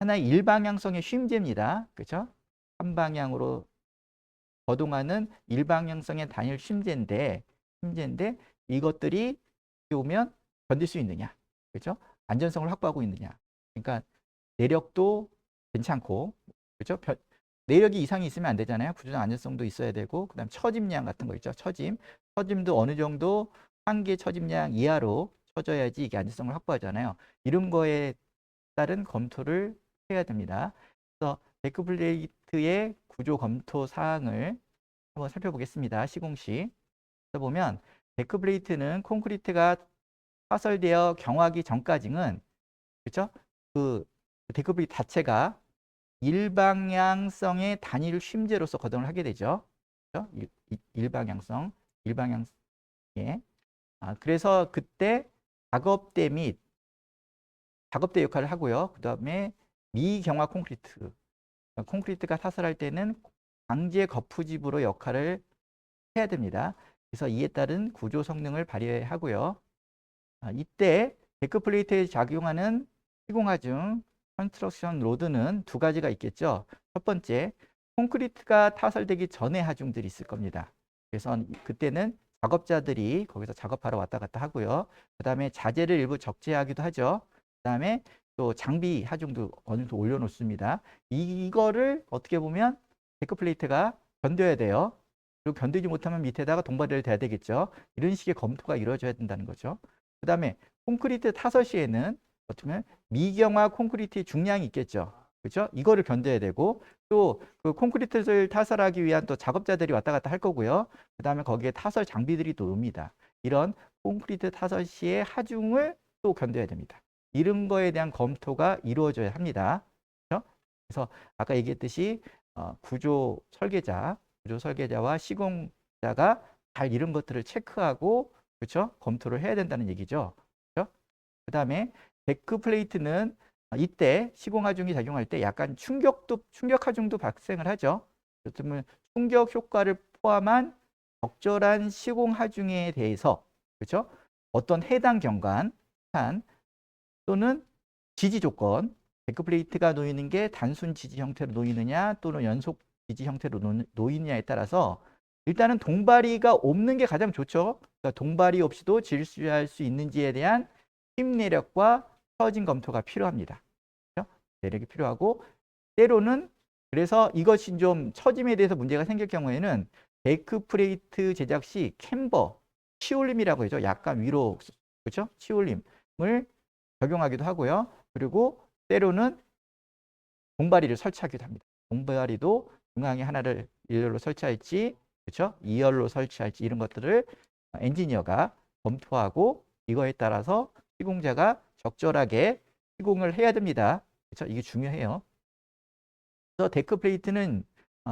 하나의 일방향성의 쉼재입니다. 그렇죠? 한 방향으로 거동하는 일방향성의 단일 쉼재인데 이것들이 오면 견딜 수 있느냐, 그렇죠? 안전성을 확보하고 있느냐. 그러니까 내력도 괜찮고, 그렇죠? 내력이 이상이 있으면 안 되잖아요. 구조적 안전성도 있어야 되고, 그다음 처짐량 같은 거 있죠. 처짐도 어느 정도 한계 처짐량 이하로 쳐져야지 이게 안전성을 확보하잖아요. 이런 거에 따른 검토를 해야 됩니다. 그래서 데크 플레이트의 구조 검토 사항을 한번 살펴보겠습니다. 시공시. 그래서 보면 데크 플레이트는 콘크리트가 파설되어 경화하기 전까지는 그렇죠? 그 데크 플레이트 자체가 일방향성의 단일 쉼재로서 거동을 하게 되죠. 그렇죠? 일방향성. 예. 그래서 그때 작업대 역할을 하고요. 그 다음에 미경화 콘크리트가 타설할 때는 강제 거푸집으로 역할을 해야 됩니다. 그래서 이에 따른 구조 성능을 발휘하고요. 이때 데크 플레이트에 작용하는 시공하중 컨스트럭션 로드는 두 가지가 있겠죠. 첫 번째, 콘크리트가 타설되기 전에 하중들이 있을 겁니다. 그래서 그때는 작업자들이 거기서 작업하러 왔다 갔다 하고요. 그 다음에 자재를 일부 적재하기도 하죠. 그 다음에 또 장비 하중도 어느 정도 올려놓습니다. 이거를 어떻게 보면 데크 플레이트가 견뎌야 돼요. 그리고 견디지 못하면 밑에다가 동바리를 대야 되겠죠. 이런 식의 검토가 이루어져야 된다는 거죠. 그 다음에 콘크리트 타설 시에는 어떻게 보면 미경화 콘크리트의 중량이 있겠죠. 그렇죠? 이거를 견뎌야 되고 또 그 콘크리트를 타설하기 위한 또 작업자들이 왔다 갔다 할 거고요. 그 다음에 거기에 타설 장비들이 또 옵니다. 이런 콘크리트 타설 시의 하중을 또 견뎌야 됩니다. 이런 거에 대한 검토가 이루어져야 합니다. 그렇죠? 그래서 아까 얘기했듯이 구조 설계자와 시공자가 잘 이런 것들을 체크하고 그렇죠? 검토를 해야 된다는 얘기죠. 그렇죠? 그 다음에 데크 플레이트는 이때 시공 하중이 작용할 때 약간 충격 하중도 발생을 하죠. 그렇다면 충격 효과를 포함한 적절한 시공 하중에 대해서 그렇죠? 어떤 해당 경관 또는 지지 조건, 데크 플레이트가 놓이는 게 단순 지지 형태로 놓이느냐 또는 연속 지지 형태로 놓이느냐에 따라서 일단은 동바리가 없는 게 가장 좋죠. 그러니까 동바리 없이도 질수할 수 있는지에 대한 힘내력과 처진 검토가 필요합니다. 그렇죠? 내력이 필요하고 때로는 그래서 이것이 좀 처짐에 대해서 문제가 생길 경우에는 데크 플레이트 제작 시 캠버, 치올림이라고 하죠. 약간 위로, 그렇죠? 치올림을 적용하기도 하고요. 그리고 때로는 봉바리를 설치하기도 합니다. 봉바리도 중앙에 하나를 일렬로 설치할지, 그렇죠? 2열로 설치할지 이런 것들을 엔지니어가 검토하고 이거에 따라서 시공자가 적절하게 시공을 해야 됩니다. 그렇죠? 이게 중요해요. 그래서 데크 플레이트는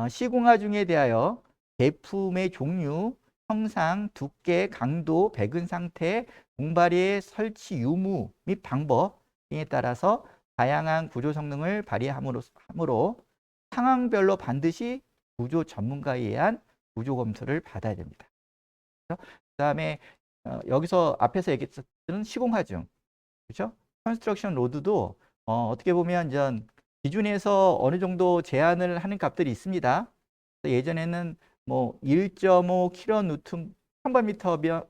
시공화 중에 대하여 제품의 종류, 형상, 두께, 강도, 백은 상태, 봉바리의 설치 유무 및 방법 등에 따라서 다양한 구조 성능을 발휘하므로 상황별로 반드시 구조 전문가에 의한 구조 검토를 받아야 됩니다. 그다음에 여기서 앞에서 얘기했던 시공화중, 그렇죠? 컨스트럭션 로드도 어떻게 보면 전 기준에서 어느 정도 제한을 하는 값들이 있습니다. 예전에는 뭐 1.5 킬로뉴턴 평방미터별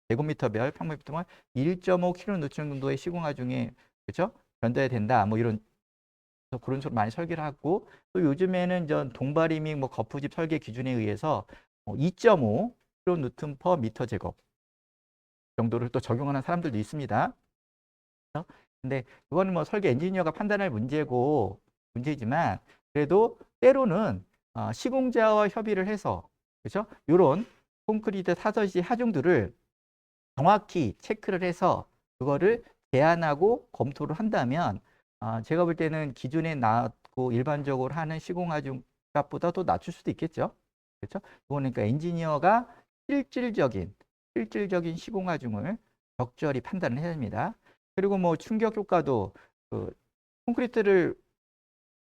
제곱미터별 평방미터별 1.5 킬로뉴턴 정도의 시공화중에 그렇죠? 견뎌야 된다. 뭐 이런 그런 식으로 많이 설계를 하고 또 요즘에는 전 동바리 및 뭐 거푸집 설계 기준에 의해서 2.5 킬로뉴턴 퍼 미터 제곱 정도를 또 적용하는 사람들도 있습니다. 근데 그거는 뭐 설계 엔지니어가 판단할 문제지만 그래도 때로는 시공자와 협의를 해서 그렇죠? 이런 콘크리트 사설시 하중들을 정확히 체크를 해서 그거를 제안하고 검토를 한다면 제가 볼 때는 기존에 나왔고 일반적으로 하는 시공하중 값보다 도 낮출 수도 있겠죠. 그렇죠? 그거는 그러니까 엔지니어가 실질적인 시공하중을 적절히 판단을 해야 됩니다. 그리고 뭐 충격 효과도 그 콘크리트를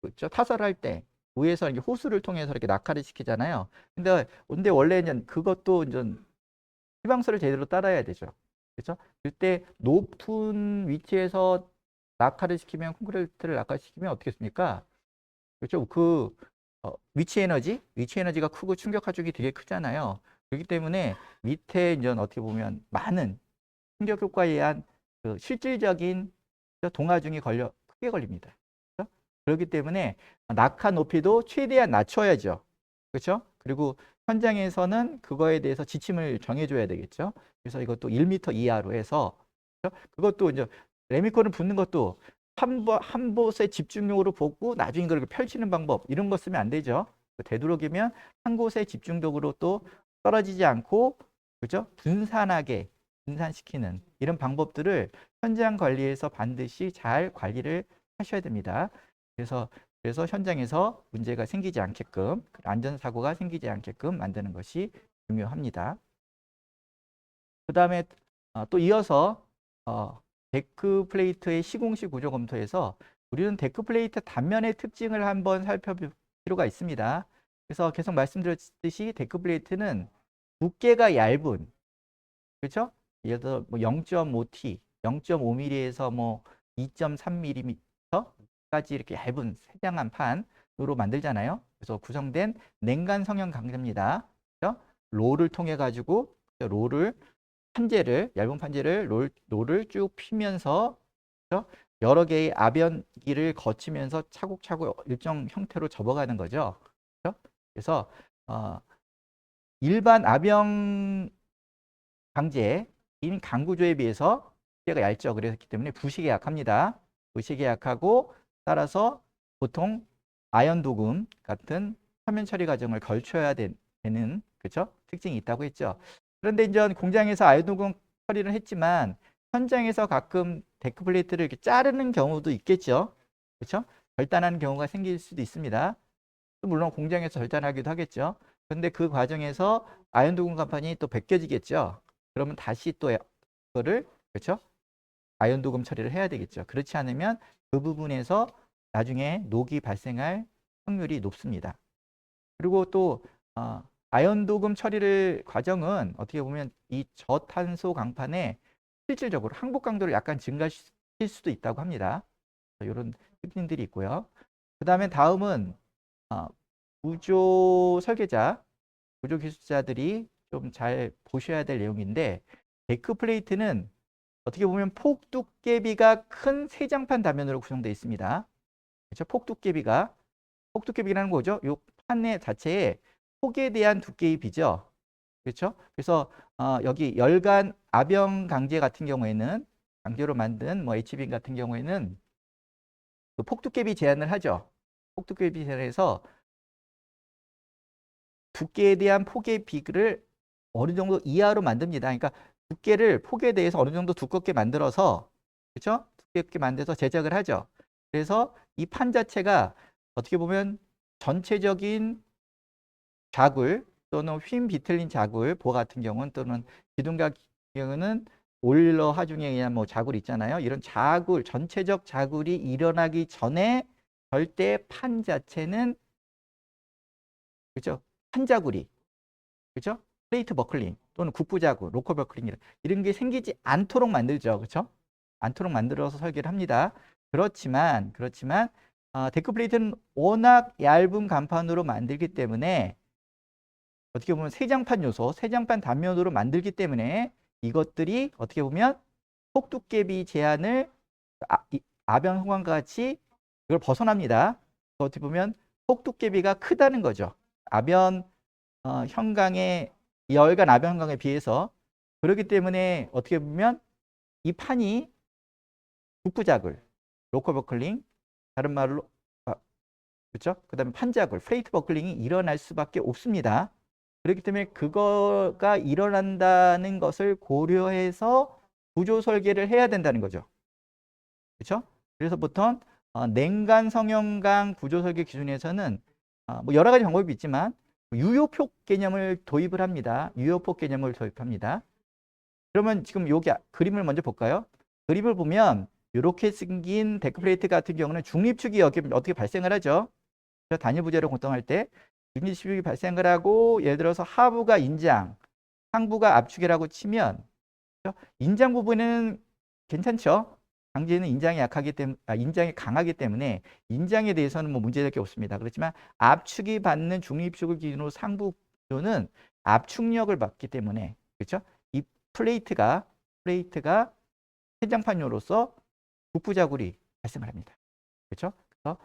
그렇죠? 타설할 때 위에서 이렇게 호수를 통해서 이렇게 낙하를 시키잖아요. 근데 원래는 그것도 이제 희망서를 제대로 따라야 되죠. 그렇죠? 그때 높은 위치에서 낙하를 시키면 콘크리트를 낙하시키면 어떻게 됩니까? 그렇죠? 위치 에너지가 크고 충격 하중이 되게 크잖아요. 그렇기 때문에 밑에 이제 어떻게 보면 많은 충격 효과에 의한 그 실질적인 동하중이 크게 걸립니다. 그렇죠? 그렇기 때문에 낙하 높이도 최대한 낮춰야죠. 그렇죠? 그리고 현장에서는 그거에 대해서 지침을 정해줘야 되겠죠. 그래서 이것도 1m 이하로 해서 그렇죠? 그것도 이제 레미콘을 붓는 것도 한 곳에 집중적으로 보고 나중에 그렇게 펼치는 방법 이런 거 쓰면 안 되죠. 되도록이면 한 곳에 집중적으로 또 떨어지지 않고 그죠? 분산시키는 이런 방법들을 현장 관리에서 반드시 잘 관리를 하셔야 됩니다. 그래서 현장에서 문제가 생기지 않게끔 안전사고가 생기지 않게끔 만드는 것이 중요합니다. 그 다음에 또 이어서 데크 플레이트의 시공시 구조 검토에서 우리는 데크 플레이트 단면의 특징을 한번 살펴볼 필요가 있습니다. 그래서 계속 말씀드렸듯이 데크 플레이트는 두께가 얇은 그렇죠? 예를 들어 뭐 0.5T, 0.5mm에서 뭐 2.3mm까지 이렇게 얇은 세장한 판으로 만들잖아요. 그래서 구성된 냉간 성형 강제입니다. 그렇죠? 롤을 통해 가지고 얇은 판재를 롤을 쭉 피면서 그렇죠? 여러 개의 압연기를 거치면서 차곡차곡 일정 형태로 접어가는 거죠. 그렇죠? 그래서 일반 압연 강제인 강구조에 비해서 두께가 얇죠. 그렇기 때문에 부식에 약합니다. 부식에 약하고 따라서 보통 아연 도금 같은 표면 처리 과정을 걸쳐야 되는 그렇죠? 특징이 있다고 했죠. 그런데 이제 공장에서 아연 도금 처리를 했지만 현장에서 가끔 데크 플레이트를 이렇게 자르는 경우도 있겠죠. 그렇죠? 절단하는 경우가 생길 수도 있습니다. 물론 공장에서 절단하기도 하겠죠. 그런데 그 과정에서 아연 도금 간판이 또 벗겨지겠죠. 그러면 다시 또 그거를 그렇죠? 아연 도금 처리를 해야 되겠죠. 그렇지 않으면 그 부분에서 나중에 녹이 발생할 확률이 높습니다. 그리고 또 아연 도금 처리를 과정은 어떻게 보면 이 저탄소 강판에 실질적으로 항복 강도를 약간 증가시킬 수도 있다고 합니다. 이런 특징들이 있고요. 다음은 구조 설계자, 구조 기술자들이 좀 잘 보셔야 될 내용인데 데크 플레이트는 어떻게 보면 폭 두께비가 큰 세장판 단면으로 구성되어 있습니다. 그렇죠? 폭 두께비가 폭두께비라는 거죠. 요 판의 자체에 폭에 대한 두께의 비죠. 그렇죠? 그래서 여기 열간 아병 강제 같은 경우에는 강제로 만든 뭐 HB 같은 경우에는 그 폭두께비 제한을 하죠. 폭두께비 제한해서 두께에 대한 폭의 비를 어느 정도 이하로 만듭니다. 그러니까 두께를 폭에 대해서 어느 정도 두껍게 만들어서 그렇죠? 두껍게 만들어서 제작을 하죠. 그래서 이 판 자체가 어떻게 보면 전체적인 자굴 또는 휨 비틀린 자굴 보아 같은 경우는 또는 기둥 같은 경우는 오일러 하중에 의한 뭐 자굴 있잖아요. 이런 자굴 전체적 자굴이 일어나기 전에 절대 판 자체는 그렇죠? 판자굴이 그렇죠? 플레이트 버클링 또는 국부자굴, 로컬 버클링 이런 게 생기지 않도록 만들죠. 그렇죠? 않도록 만들어서 설계를 합니다. 그렇지만 데크 플레이트는 워낙 얇은 간판으로 만들기 때문에 어떻게 보면 세장판 요소, 세장판 단면으로 만들기 때문에 이것들이 어떻게 보면 폭두께비 제한을 아변 형광과 같이 이걸 벗어납니다. 어떻게 보면 폭두께비가 크다는 거죠. 아변 형광의 열간 아변 형광에 비해서 그렇기 때문에 어떻게 보면 이 판이 국부자굴, 로컬 버클링, 다른 말로 그렇죠? 그다음에 판자굴, 플레이트 버클링이 일어날 수밖에 없습니다. 그렇기 때문에 그거가 일어난다는 것을 고려해서 구조 설계를 해야 된다는 거죠. 그렇죠? 그래서 보통 냉간 성형강 구조 설계 기준에서는 뭐 여러 가지 방법이 있지만 유효폭 개념을 도입을 합니다. 유효폭 개념을 도입합니다. 그러면 지금 여기 그림을 먼저 볼까요? 그림을 보면 이렇게 생긴 데크 플레이트 같은 경우는 중립축이 여기 어떻게 발생을 하죠? 단일 부재로 공통할 때 중립축이 발생을 하고 예를 들어서 하부가 인장, 상부가 압축이라고 치면 인장 부분은 괜찮죠? 강제는 인장이 약하기 때문에 인장이 강하기 때문에 인장에 대해서는 뭐 문제될 게 없습니다. 그렇지만 압축이 받는 중립축을 기준으로 상부 구조는 압축력을 받기 때문에 그렇죠? 이 플레이트가 세장판료로서 국부자굴이 발생을 합니다. 그렇죠? 그래서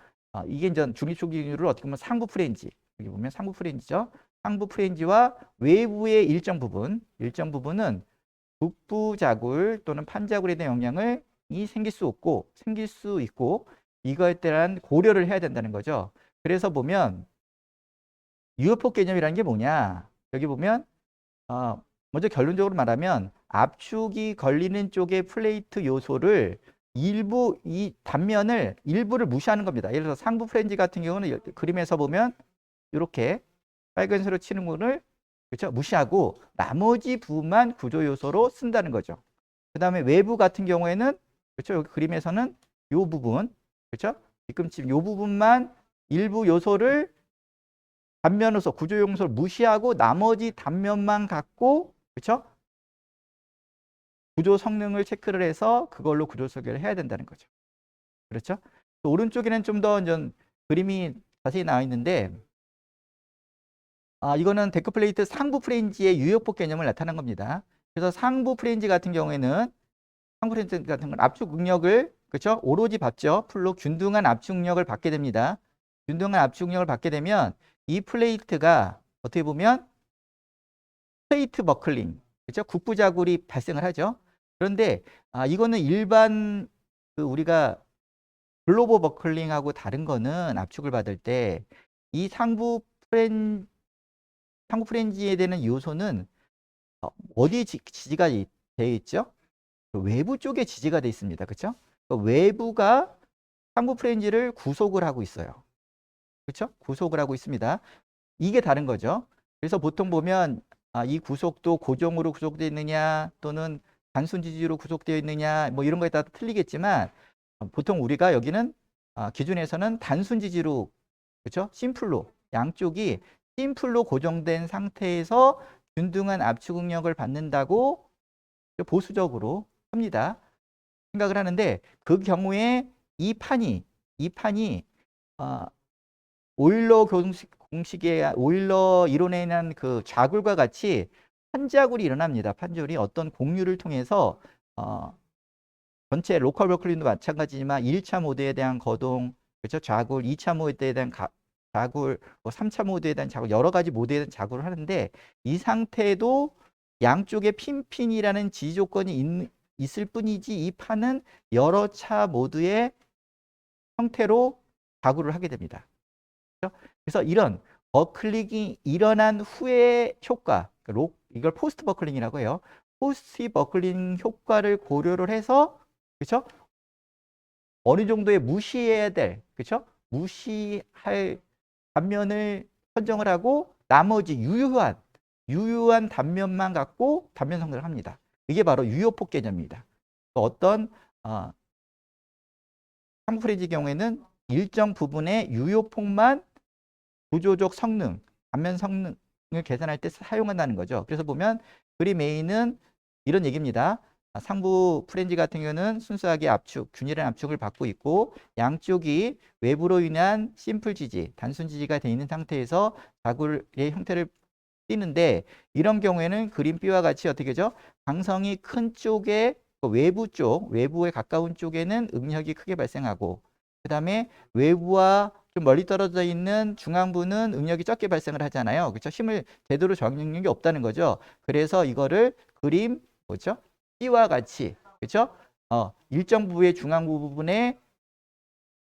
이게 이제 중립축 기준으로 어떻게 보면 상부 프렌지 여기 보면 상부 프렌지죠. 상부 프렌지와 외부의 일정 부분은 국부자굴 또는 판자굴에 대한 영향을 생길 수 있고 이거에 대한 고려를 해야 된다는 거죠. 그래서 보면 유효폭 개념이라는 게 뭐냐? 여기 보면 먼저 결론적으로 말하면 압축이 걸리는 쪽의 플레이트 요소를 일부 이 단면을 일부를 무시하는 겁니다. 예를 들어서 상부 프렌지 같은 경우는 그림에서 보면 이렇게 빨간색으로 치는 거를 그렇죠? 무시하고 나머지 부분만 구조 요소로 쓴다는 거죠. 그 다음에 외부 같은 경우에는 그렇죠? 여기 그림에서는 이 부분 그렇죠? 지금 이 부분만 일부 요소를 단면으로서 구조 요소를 무시하고 나머지 단면만 갖고 그렇죠? 구조 성능을 체크를 해서 그걸로 구조 설계를 해야 된다는 거죠. 그렇죠? 오른쪽에는 좀 더 그림이 자세히 나와 있는데 이거는 데크 플레이트 상부 프렌지의 유효폭 개념을 나타낸 겁니다. 그래서 상부 프렌지 같은 경우에는 압축 능력을 그렇죠? 오로지 받죠. 풀로 균등한 압축력을 받게 됩니다. 균등한 압축력을 받게 되면 이 플레이트가 어떻게 보면 플레이트 버클링 그렇죠? 국부자굴이 발생을 하죠. 그런데 이거는 일반 우리가 글로벌 버클링하고 다른 거는 압축을 받을 때 이 상부 프렌지에 되는 요소는 어디에 지지가 되어 있죠? 외부 쪽에 지지가 되어 있습니다. 그렇죠? 외부가 상부 프렌지를 구속을 하고 있어요. 그렇죠? 구속을 하고 있습니다. 이게 다른 거죠. 그래서 보통 보면 이 구속도 고정으로 구속되어 있느냐 또는 단순 지지로 구속되어 있느냐 뭐 이런 거에 따라 틀리겠지만 보통 우리가 여기는 기준에서는 단순 지지로 그렇죠? 심플로 양쪽이 심플로 고정된 상태에서 균등한 압축 능력을 받는다고 보수적으로 합니다. 생각을 하는데 그 경우에 이 판이 오일러 공식의 오일러 이론에 의한 그 자굴과 같이 판자굴이 일어납니다. 판자굴이 어떤 공유를 통해서 전체 로컬 버클링도 마찬가지지만 1차 모드에 대한 거동, 그렇죠? 자굴, 2차 모드에 대한 자굴, 뭐 3차 모드에 대한 자굴, 여러 가지 모드에 대한 자굴을 하는데 이 상태도 양쪽에 핀핀이라는 지지 조건이 있을 뿐이지 이 판은 여러 차 모드의 형태로 자굴을 하게 됩니다. 그래서 이런 버클링이 일어난 후의 효과, 이걸 포스트 버클링이라고 해요. 포스트 버클링 효과를 고려를 해서, 그렇죠? 어느 정도의 무시해야 될, 그렇죠? 무시할 단면을 선정을 하고 나머지 유효한 단면만 갖고 단면 성능을 합니다. 이게 바로 유효폭 개념입니다. 어떤 상부 프렌즈의 경우에는 일정 부분의 유효폭만 구조적 성능, 단면 성능을 계산할 때 사용한다는 거죠. 그래서 보면 그림 A는 이런 얘기입니다. 상부 프렌즈 같은 경우는 순수하게 균일한 압축을 받고 있고 양쪽이 외부로 인한 심플 지지, 단순 지지가 되어 있는 상태에서 자굴의 형태를 띄는데 이런 경우에는 그림 B와 같이 어떻게 되죠? 강성이 큰 쪽에 외부에 가까운 쪽에는 응력이 크게 발생하고 그 다음에 외부와 좀 멀리 떨어져 있는 중앙부는 응력이 적게 발생을 하잖아요. 그렇죠? 힘을 제대로 저항 능력이 없다는 거죠. 그래서 이거를 그림 뭐죠? B와 같이 그렇죠? 일정 부의 중앙부 부분에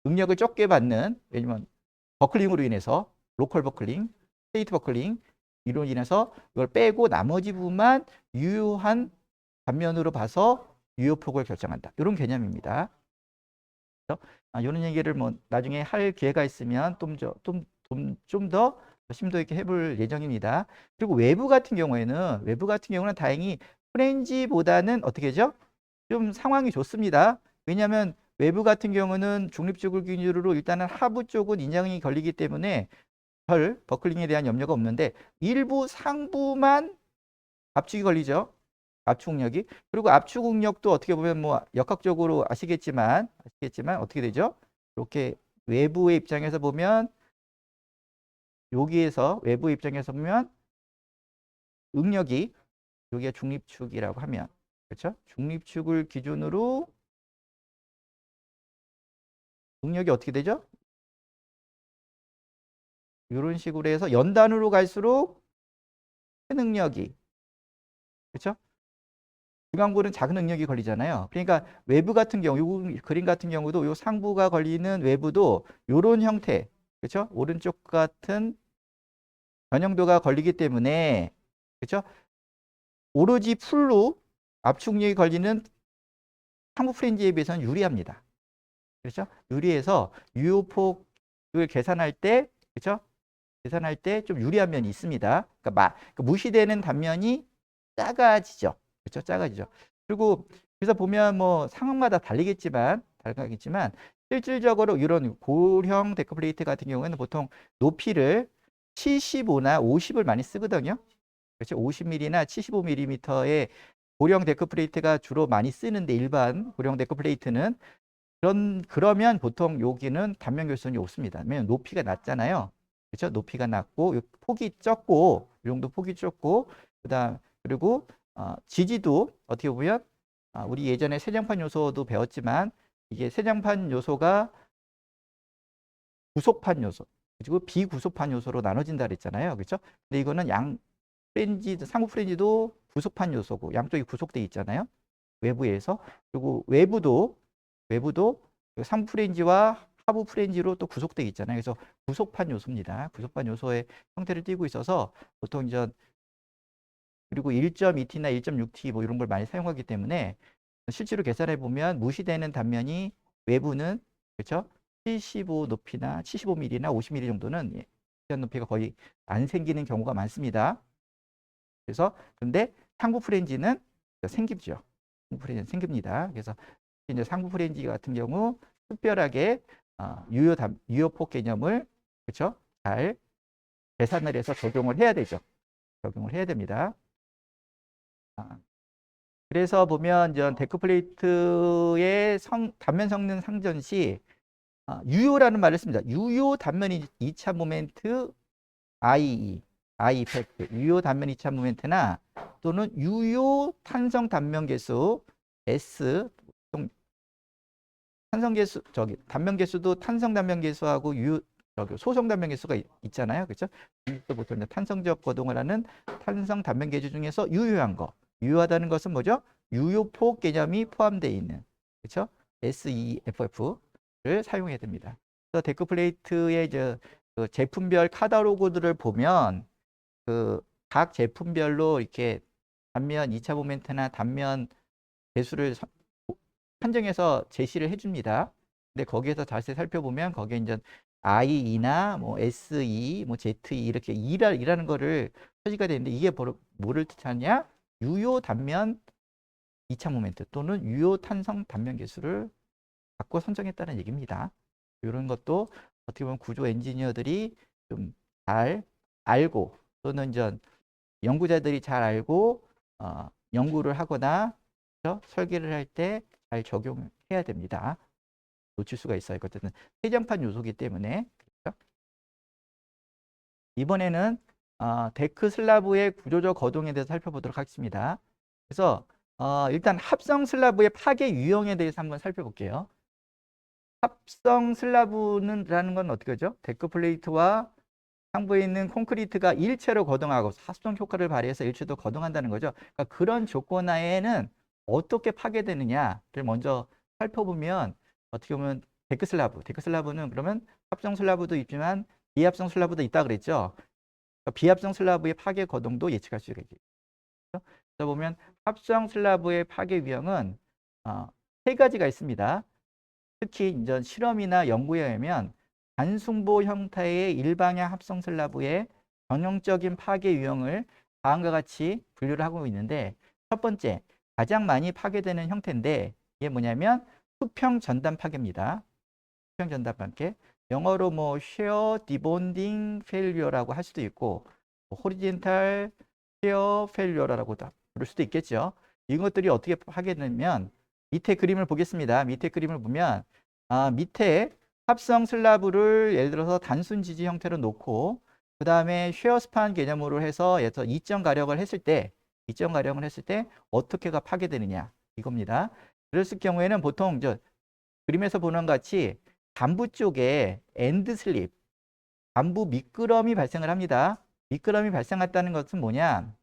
응력을 적게 받는 왜냐면 버클링으로 인해서 로컬 버클링, 스테이트 버클링 이로 인해서 이걸 빼고 나머지 부분만 유효한 단면으로 봐서 유효폭을 결정한다. 이런 개념입니다. 이런 얘기를 뭐 나중에 할 기회가 있으면 좀 더 심도 있게 해볼 예정입니다. 그리고 외부 같은 경우는 다행히 프렌즈보다는 어떻게 하죠? 좀 상황이 좋습니다. 왜냐하면 외부 같은 경우는 중립축을 기준으로 일단은 하부 쪽은 인장이 걸리기 때문에 별 버클링에 대한 염려가 없는데 일부 상부만 압축이 걸리죠. 압축응력이. 그리고 압축응력도 어떻게 보면 뭐 역학적으로 아시겠지만 어떻게 되죠? 이렇게 외부의 입장에서 보면 여기에서 외부 입장에서 보면 응력이 여기가 중립축이라고 하면 그렇죠? 중립축을 기준으로 응력이 어떻게 되죠? 이런 식으로 해서 연단으로 갈수록 큰 응력이 그렇죠? 중앙부는 작은 응력이 걸리잖아요. 그러니까 외부 같은 경우, 이 그림 같은 경우도 요 상부가 걸리는 외부도 이런 형태, 그렇죠? 오른쪽 같은 변형도가 걸리기 때문에, 그렇죠? 오로지 풀로 압축력이 걸리는 상부 프렌즈에 비해서는 유리합니다. 그렇죠? 유리해서 유효폭을 계산할 때, 그렇죠? 계산할 때 좀 유리한 면이 있습니다. 그러니까 무시되는 단면이 작아지죠. 그렇죠? 작아지죠. 그리고 그래서 보면 뭐 상황마다 다르겠지만 실질적으로 이런 고령 데크플레이트 같은 경우에는 보통 높이를 75나 50을 많이 쓰거든요. 그렇죠? 50mm나 75mm의 고령 데크플레이트가 주로 많이 쓰는데 일반 고령 데크플레이트는 그러면 보통 여기는 단면 결손이 없습니다. 왜냐면 높이가 낮잖아요. 그렇죠? 높이가 낮고 폭이 적고 이 정도 폭이 적고 그리고 지지도 어떻게 보면 우리 예전에 세장판 요소도 배웠지만 이게 세장판 요소가 구속판 요소 그리고 비구속판 요소로 나눠진다 그랬잖아요. 그렇죠? 근데 이거는 상부 프렌즈도 구속판 요소고 양쪽이 구속돼 있잖아요. 외부에서. 그리고 외부도 상부 프렌즈와 하부 프렌즈로 또 구속되어 있잖아요. 그래서 구속판 요소입니다. 구속판 요소의 형태를 띠고 있어서 보통 이제 그리고 1.2T나 1.6T 뭐 이런 걸 많이 사용하기 때문에 실제로 계산해 보면 무시되는 단면이 외부는 그렇죠? 75 높이나 75mm나 50mm 정도는 시간 높이가 거의 안 생기는 경우가 많습니다. 그래서 근데 상부 프렌즈는 생기죠. 상부 프렌즈는 생깁니다. 그래서 이제 상부 프렌즈 같은 경우 특별하게 유효폭 개념을 그렇죠? 잘 계산을 해서 적용을 해야 되죠. 적용을 해야 됩니다. 그래서 보면 전 데크플레이트의 단면 성능 상전 시 유효라는 말을 씁니다. 유효 단면 2차 모멘트 IE, I 이펙트, 유효 단면 2차 모멘트나 또는 유효 탄성 단면 개수 S, 단면 개수도 탄성 단면 개수하고 저기 소성 단면 계수가 있잖아요. 그렇죠? 또 보통 이제 탄성적 거동을 하는 탄성 단면 계수 중에서 유효한 거. 유효하다는 것은 뭐죠? 유효폭 개념이 포함되어 있는, 그렇죠? SEFF를 사용해야 됩니다. 그래서 데크 플레이트의 이제 그 제품별 카탈로그들을 보면 그 각 제품별로 이렇게 단면 2차 모멘트나 단면 배수를 판정해서 제시를 해줍니다. 근데 거기에서 자세히 살펴보면 거기에 이제 IE나 뭐 SE, 뭐 ZE 이렇게 E라는 거를 표시가 되는데 이게 뭐를 뜻하냐? 유효 단면 2차 모멘트 또는 유효 탄성 단면 계수를 갖고 선정했다는 얘기입니다. 이런 것도 어떻게 보면 구조 엔지니어들이 좀 잘 알고 또는 이제 연구자들이 잘 알고 연구를 하거나 그렇죠? 설계를 할 때 잘 적용해야 됩니다. 놓칠 수가 있어요. 어쨌든 세정판 요소이기 때문에. 그렇죠? 이번에는 데크 슬라브의 구조적 거동에 대해서 살펴보도록 하겠습니다. 그래서 일단 합성 슬라브의 파괴 유형에 대해서 한번 살펴볼게요. 합성 슬라브라는 건 어떻게 하죠? 데크 플레이트와 상부에 있는 콘크리트가 일체로 거동하고 합성 효과를 발휘해서 일체도 거동한다는 거죠. 그러니까 그런 조건 하에는 어떻게 파괴되느냐를 먼저 살펴보면 어떻게 보면 데크 슬라브는 그러면 합성 슬라브도 있지만 비합성 슬라브도 있다 그랬죠. 그러니까 비합성 슬라브의 파괴 거동도 예측할 수 있겠죠. 그래서 보면 합성 슬라브의 파괴 유형은 세 가지가 있습니다. 특히 이제 실험이나 연구에 의하면 단순보 형태의 일방향 합성 슬라브의 전형적인 파괴 유형을 다음과 같이 분류를 하고 있는데 첫 번째, 가장 많이 파괴되는 형태인데 이게 뭐냐면 수평 전단 파괴입니다. 수평 전단 파괴. 영어로 뭐 shear debonding failure라고 할 수도 있고 horizontal shear failure라고 부를 수도 있겠죠. 이것들이 어떻게 파괴되냐면 밑에 그림을 보겠습니다. 밑에 그림을 보면 밑에 합성 슬라브를 예를 들어서 단순 지지 형태로 놓고 그 다음에 쉐어스판 개념으로 해서 이점 가력을 했을 때 어떻게가 파괴되느냐 이겁니다. 그랬을 경우에는 보통 그림에서 보는 것 같이 단부 쪽에 엔드 슬립, 단부 미끄럼이 발생을 합니다. 미끄럼이 발생했다는 것은 뭐냐?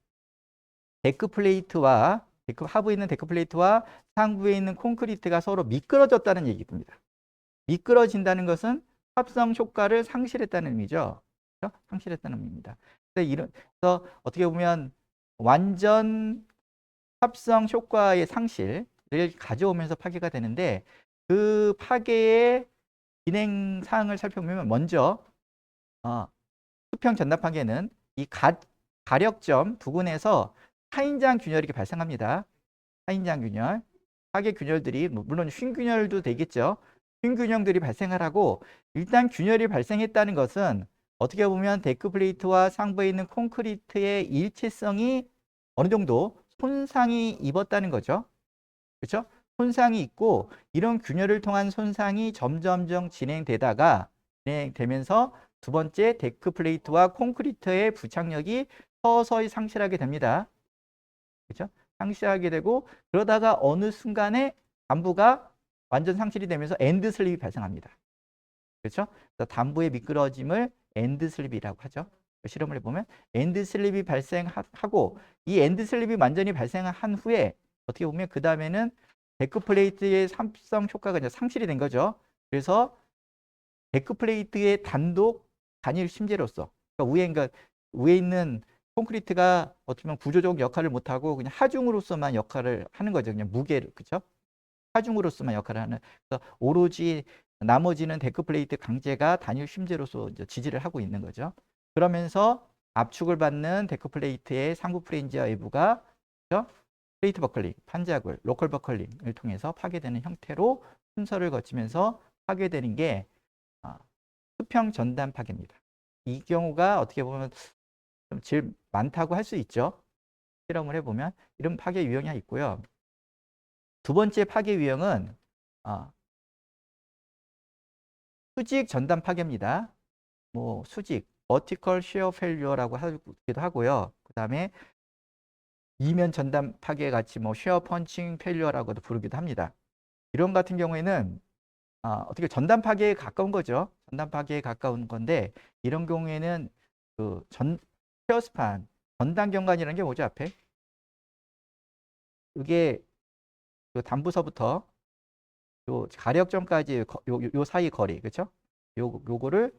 하부에 있는 데크 플레이트와 상부에 있는 콘크리트가 서로 미끄러졌다는 얘기입니다. 미끄러진다는 것은 합성 효과를 상실했다는 의미죠. 그렇죠? 상실했다는 의미입니다. 그래서 어떻게 보면 완전 합성 효과의 상실을 가져오면서 파괴가 되는데 그 파괴의 진행 사항을 살펴보면 먼저 수평 전단 파괴는 이 가력점 부근에서 하인장 균열이 발생합니다. 하인장 균열, 파괴 균열들이 물론 쉰균열도 되겠죠. 균형들이 발생을 하고 일단 균열이 발생했다는 것은 어떻게 보면 데크 플레이트와 상부에 있는 콘크리트의 일체성이 어느 정도 손상이 입었다는 거죠. 그렇죠? 손상이 있고 이런 균열을 통한 손상이 점점점 진행되면서 두 번째 데크 플레이트와 콘크리트의 부착력이 서서히 상실하게 됩니다. 그렇죠? 상실하게 되고 그러다가 어느 순간에 단부가 완전 상실이 되면서 엔드 슬립이 발생합니다. 그렇죠? 그래서 단부의 미끄러짐을 엔드 슬립이라고 하죠. 실험을 해보면 엔드 슬립이 발생하고 이 엔드 슬립이 완전히 발생한 후에 어떻게 보면 그 다음에는 데크 플레이트의 합성 효과가 이제 상실이 된 거죠. 그래서 데크 플레이트의 단독 단일 심재로서 그러니까 위에 있는 콘크리트가 어떻게 보면 구조적 역할을 못하고 그냥 하중으로서만 역할을 하는 거죠. 그냥 무게를, 그렇죠? 하중으로서만 역할을 하는. 그래서 오로지 나머지는 데크 플레이트 강제가 단일 심재로서 이제 지지를 하고 있는 거죠. 그러면서 압축을 받는 데크 플레이트의 상부 프레인지와 외부가 그렇죠? 플레이트 버클링, 판자굴, 로컬 버클링을 통해서 파괴되는 형태로 순서를 거치면서 파괴되는 게 수평 전단 파괴입니다. 이 경우가 어떻게 보면 좀 제일 많다고 할 수 있죠. 실험을 해보면 이런 파괴 유형이 있고요. 두 번째 파괴 유형은 수직 전단 파괴입니다. 뭐 수직, vertical shear failure라고 하기도 하고요. 그 다음에 이면 전단 파괴 같이 뭐 shear punching failure라고도 부르기도 합니다. 이런 같은 경우에는 어떻게 전단 파괴에 가까운 거죠. 전단 파괴에 가까운 건데 이런 경우에는 그 피어스판 전단 경관이라는 게 뭐죠 앞에? 이게 요 단부서부터 요 가력점까지 요 사이 거리 그렇죠? 요거를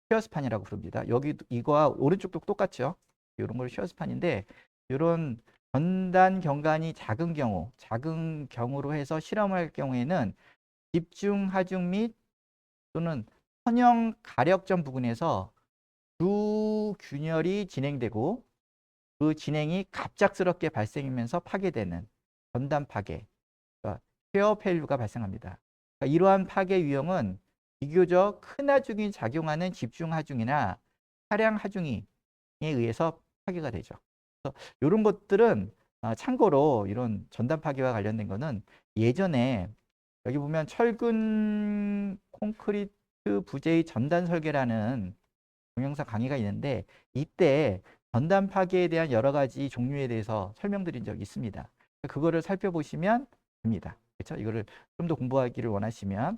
피어스판이라고 부릅니다. 여기 이거와 오른쪽도 똑같죠. 이런 걸 피어스판인데 이런 전단 경관이 작은 경우로 해서 실험할 경우에는 집중 하중 및 또는 선형 가력점 부근에서 두 균열이 진행되고 그 진행이 갑작스럽게 발생하면서 파괴되는 전단 파괴, 그러니까 퀘어 펠류가 발생합니다. 그러니까 이러한 파괴 유형은 비교적 큰 하중이 작용하는 집중 하중이나 차량 하중에 의해서 파괴가 되죠. 그래서 이런 것들은 참고로 이런 전단 파괴와 관련된 거는 예전에 여기 보면 철근 콘크리트 부재의 전단 설계라는 동영상 강의가 있는데 이때 전단 파괴에 대한 여러 가지 종류에 대해서 설명드린 적이 있습니다. 그거를 살펴보시면 됩니다. 그렇죠? 이거를 좀 더 공부하기를 원하시면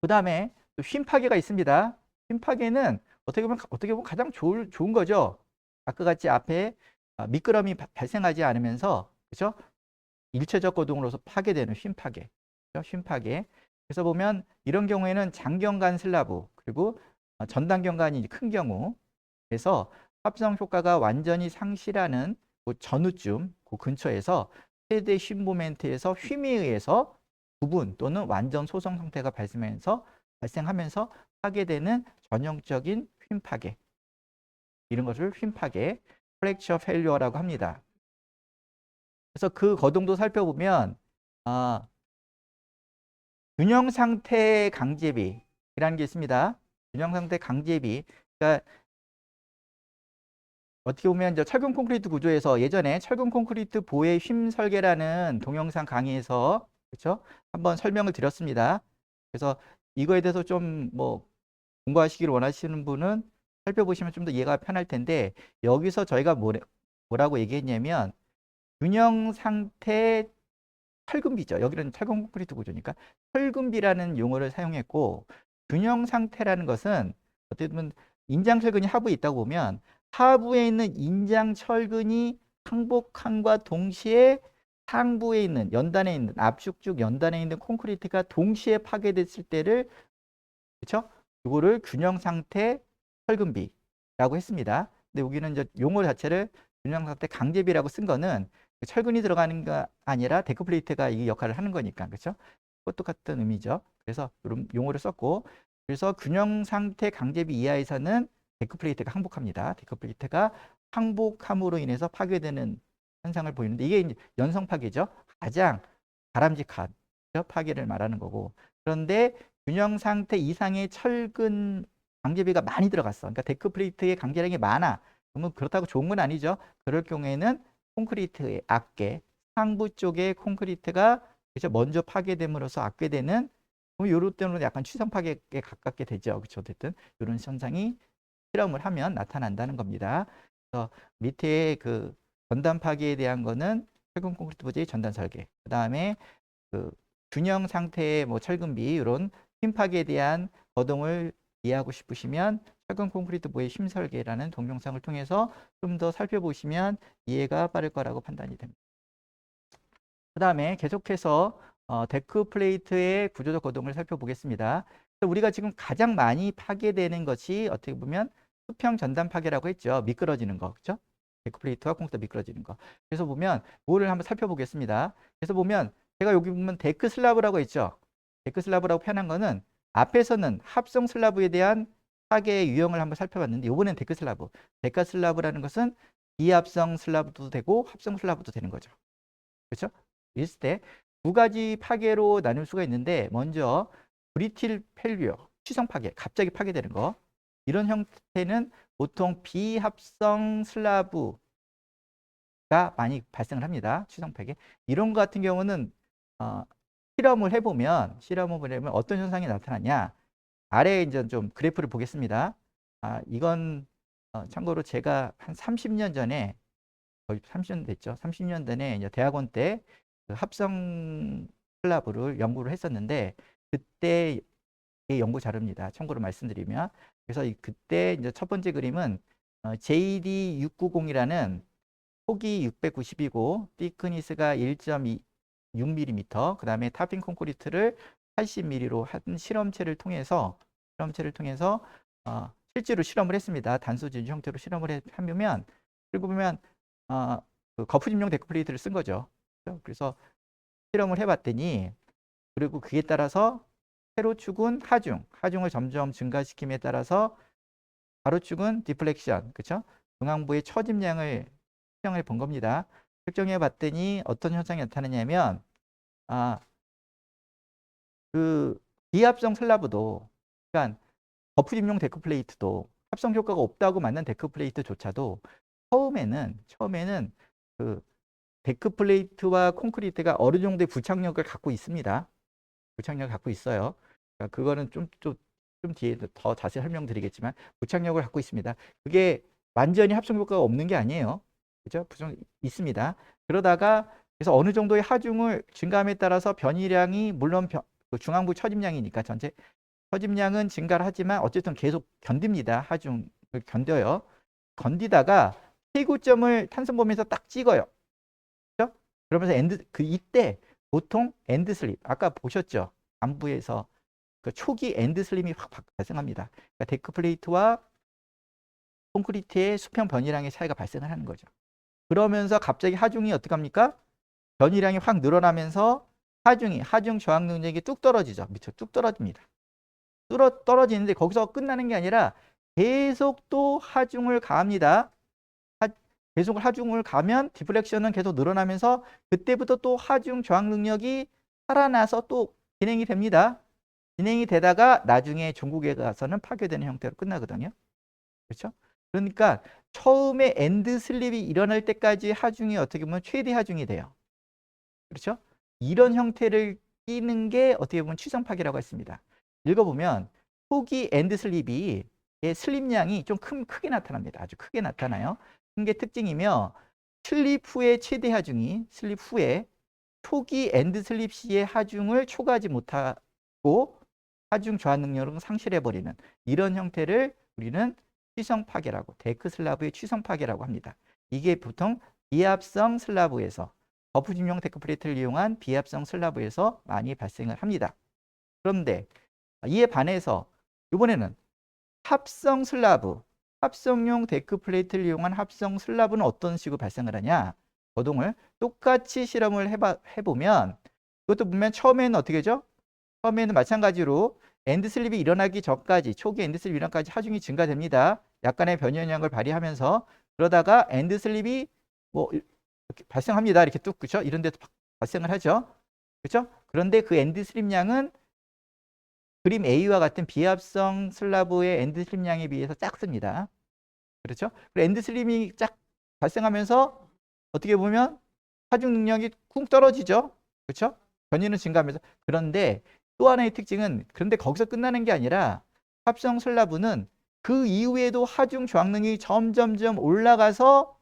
그 다음에 또 휨 파괴가 있습니다. 휨 파괴는 어떻게 보면 가장 좋은 거죠. 아까 같이 앞에 미끄럼이 발생하지 않으면서 그렇죠? 일체적 거동으로서 파괴되는 휨 파괴. 그렇죠? 휨 파괴. 그래서 보면 이런 경우에는 장경관 슬라브 그리고 전단 경관이 큰 경우 그래서 합성 효과가 완전히 상실하는 그 전후쯤 그 근처에서 최대 휨 모멘트에서 휨에 의해서 부분 또는 완전 소성 상태가 발생하면서 파괴되는 전형적인 휨 파괴 이런 것을 휨 파괴 프랙처 페일리어라고 합니다. 그래서 그 거동도 살펴보면 균형 상태 강제비라는 게 있습니다. 균형 상태 강제비. 그러니까 어떻게 보면 이제 철근 콘크리트 구조에서 예전에 철근 콘크리트 보의 휨 설계라는 동영상 강의에서 그렇죠? 한번 설명을 드렸습니다. 그래서 이거에 대해서 좀 뭐 공부하시기를 원하시는 분은 살펴보시면 좀 더 이해가 편할 텐데 여기서 저희가 뭐라고 얘기했냐면 균형 상태 철근비죠. 여기는 철근 콘크리트 구조니까 철근비라는 용어를 사용했고 균형 상태라는 것은 어떻게 보면 인장 철근이 하부에 있다고 보면 하부에 있는 인장 철근이 항복함과 동시에 상부에 있는 연단에 있는 압축 연단에 있는 콘크리트가 동시에 파괴됐을 때를 그렇죠? 이거를 균형 상태 철근비라고 했습니다. 근데 여기는 이제 용어 자체를 균형 상태 강제비라고 쓴 거는 철근이 들어가는 게 아니라 데크 플레이트가 이 역할을 하는 거니까 그렇죠? 그것도 같은 의미죠. 그래서 이런 용어를 썼고 그래서 균형 상태 강제비 이하에서는 데크 플레이트가 항복합니다. 데크 플레이트가 항복함으로 인해서 파괴되는 현상을 보이는데 이게 이제 연성 파괴죠. 가장 바람직한 파괴를 말하는 거고 그런데 균형 상태 이상의 철근 강제비가 많이 들어갔어. 그러니까 데크 플레이트의 강제량이 많아. 그러면 그렇다고 좋은 건 아니죠. 그럴 경우에는 콘크리트의 악괴, 상부 쪽에 콘크리트가 그죠 먼저 파괴됨으로써 악괴되는 그럼 요럴 때는 약간 취성 파괴에 가깝게 되죠. 그렇죠. 어쨌든 이런 현상이 실험을 하면 나타난다는 겁니다. 그래서 밑에 그 전단 파괴에 대한 거는 철근 콘크리트 부재의 전단 설계. 그다음에 그 균형 상태의 뭐 철근비 이런 휨 파괴에 대한 거동을 이해하고 싶으시면 철근 콘크리트 부의 휨 설계라는 동영상을 통해서 좀 더 살펴보시면 이해가 빠를 거라고 판단이 됩니다. 그 다음에 계속해서 데크 플레이트의 구조적 거동을 살펴보겠습니다. 우리가 지금 가장 많이 파괴되는 것이 어떻게 보면 수평 전단 파괴라고 했죠. 미끄러지는 거, 그렇죠? 데크 플레이트와 콘크리트가 미끄러지는 거. 그래서 보면 뭐를 한번 살펴보겠습니다. 그래서 보면 제가 여기 보면 데크 슬라브라고 했죠. 데크 슬라브라고 표현한 거는 앞에서는 합성 슬라브에 대한 파괴의 유형을 한번 살펴봤는데 이번엔 데크 슬라브. 데크 슬라브라는 것은 비합성 슬라브도 되고 합성 슬라브도 되는 거죠. 그렇죠? 있을 때 두 가지 파괴로 나눌 수가 있는데 먼저 브리틸 펠리어, 취성 파괴, 갑자기 파괴되는 거. 이런 형태는 보통 비합성 슬라브가 많이 발생을 합니다. 취성 파괴. 이런 것 같은 경우는 실험을 해보면 어떤 현상이 나타나냐. 아래에 이제 좀 그래프를 보겠습니다. 이건 참고로 제가 한 30년 전에 거의 30년 됐죠. 30년 전에 이제 대학원 때 그 합성 슬라브를 연구를 했었는데 그때의 연구 자료입니다. 참고로 말씀드리면. 그래서 그때 이제 첫 번째 그림은 JD690이라는 폭이 690이고 thickness가 1.6mm, 그 다음에 타핑 콘크리트를 80mm로 한 실험체를 통해서 실제로 실험을 했습니다. 단수 진주 형태로 실험을 하면 그리고 보면 그 거푸집용 데크플레이트를 쓴 거죠. 그래서 실험을 해봤더니 그리고 그에 따라서 세로축은 하중을 점점 증가시킴에 따라서 가로축은 디플렉션, 그렇죠? 중앙부의 처짐량을 측정해 본 겁니다. 측정해 봤더니 어떤 현상이 나타나냐면 그 비합성 슬라브도, 그러니까 거푸집용 데크플레이트도 합성 효과가 없다고 맞는 데크플레이트조차도 처음에는 그 데크플레이트와 콘크리트가 어느 정도의 부착력을 갖고 있습니다. 부착력을 갖고 있어요. 그러니까 그거는 좀 뒤에 더 자세히 설명드리겠지만 부착력을 갖고 있습니다. 그게 완전히 합성 효과가 없는 게 아니에요. 그죠? 부착 있습니다. 그러다가 그래서 어느 정도의 하중을 증가함에 따라서 변이량이 물론 그 중앙부 처짐량이니까 전체 처짐량은 증가를 하지만 어쨌든 계속 견딥니다. 하중을 견뎌요. 견디다가 최고점을 탄성범위에서 딱 찍어요. 그렇죠? 그러면서 이때 보통 엔드슬립, 아까 보셨죠? 안부에서 그 초기 엔드슬립이 확 발생합니다. 그러니까 데크플레이트와 콘크리트의 수평 변이량의 차이가 발생을 하는 거죠. 그러면서 갑자기 하중이 어떻게 합니까? 변이량이 확 늘어나면서 하중 저항 능력이 뚝 떨어지죠. 밑으로 뚝 떨어집니다. 떨어지는데 거기서 끝나는 게 아니라 계속 또 하중을 가합니다. 계속 하중을 가면 디플렉션은 계속 늘어나면서 그때부터 또 하중 저항 능력이 살아나서 또 진행이 됩니다. 진행이 되다가 나중에 종국에 가서는 파괴되는 형태로 끝나거든요. 그렇죠? 그러니까 처음에 엔드 슬립이 일어날 때까지 하중이 어떻게 보면 최대 하중이 돼요. 그렇죠? 이런 형태를 끼는 게 어떻게 보면 취성 파괴라고 했습니다. 읽어보면 초기 엔드 슬립이 슬립량이 좀 크게 나타납니다. 아주 크게 나타나요. 큰 게 특징이며 슬립 후에 최대 하중이 슬립 후에 초기 엔드 슬립 시의 하중을 초과하지 못하고 하중 저항 능력을 상실해버리는 이런 형태를 우리는 취성 파괴라고, 데크 슬라브의 취성 파괴라고 합니다. 이게 보통 비합성 슬라브에서 거푸집용 데크플레이트를 이용한 비합성 슬라브에서 많이 발생을 합니다. 그런데 이에 반해서 이번에는 합성 슬라브, 합성용 데크플레이트를 이용한 합성 슬라브는 어떤 식으로 발생을 하냐? 거동을 똑같이 실험을 해보면 이것도 보면 처음에는 어떻게 되죠? 처음에는 마찬가지로 엔드슬립이 일어나기 전까지, 초기 엔드슬립 일어나기까지 하중이 증가됩니다. 약간의 변이 영향을 발휘하면서 그러다가 엔드슬립이 뭐 이렇게 발생합니다. 이렇게 뚝, 그렇죠? 이런 데도 발생을 하죠. 그렇죠? 그런데 그 엔드슬립량은 그림 A와 같은 비합성 슬라브의 엔드슬립량에 비해서 작습니다. 그렇죠? 그리고 엔드슬립이 쫙 발생하면서 어떻게 보면 하중 능력이 쿵 떨어지죠. 그렇죠? 변이는 증가하면서. 그런데 또 하나의 특징은 그런데 거기서 끝나는 게 아니라 합성 슬라브는 그 이후에도 하중 저항 능력이 점점점 올라가서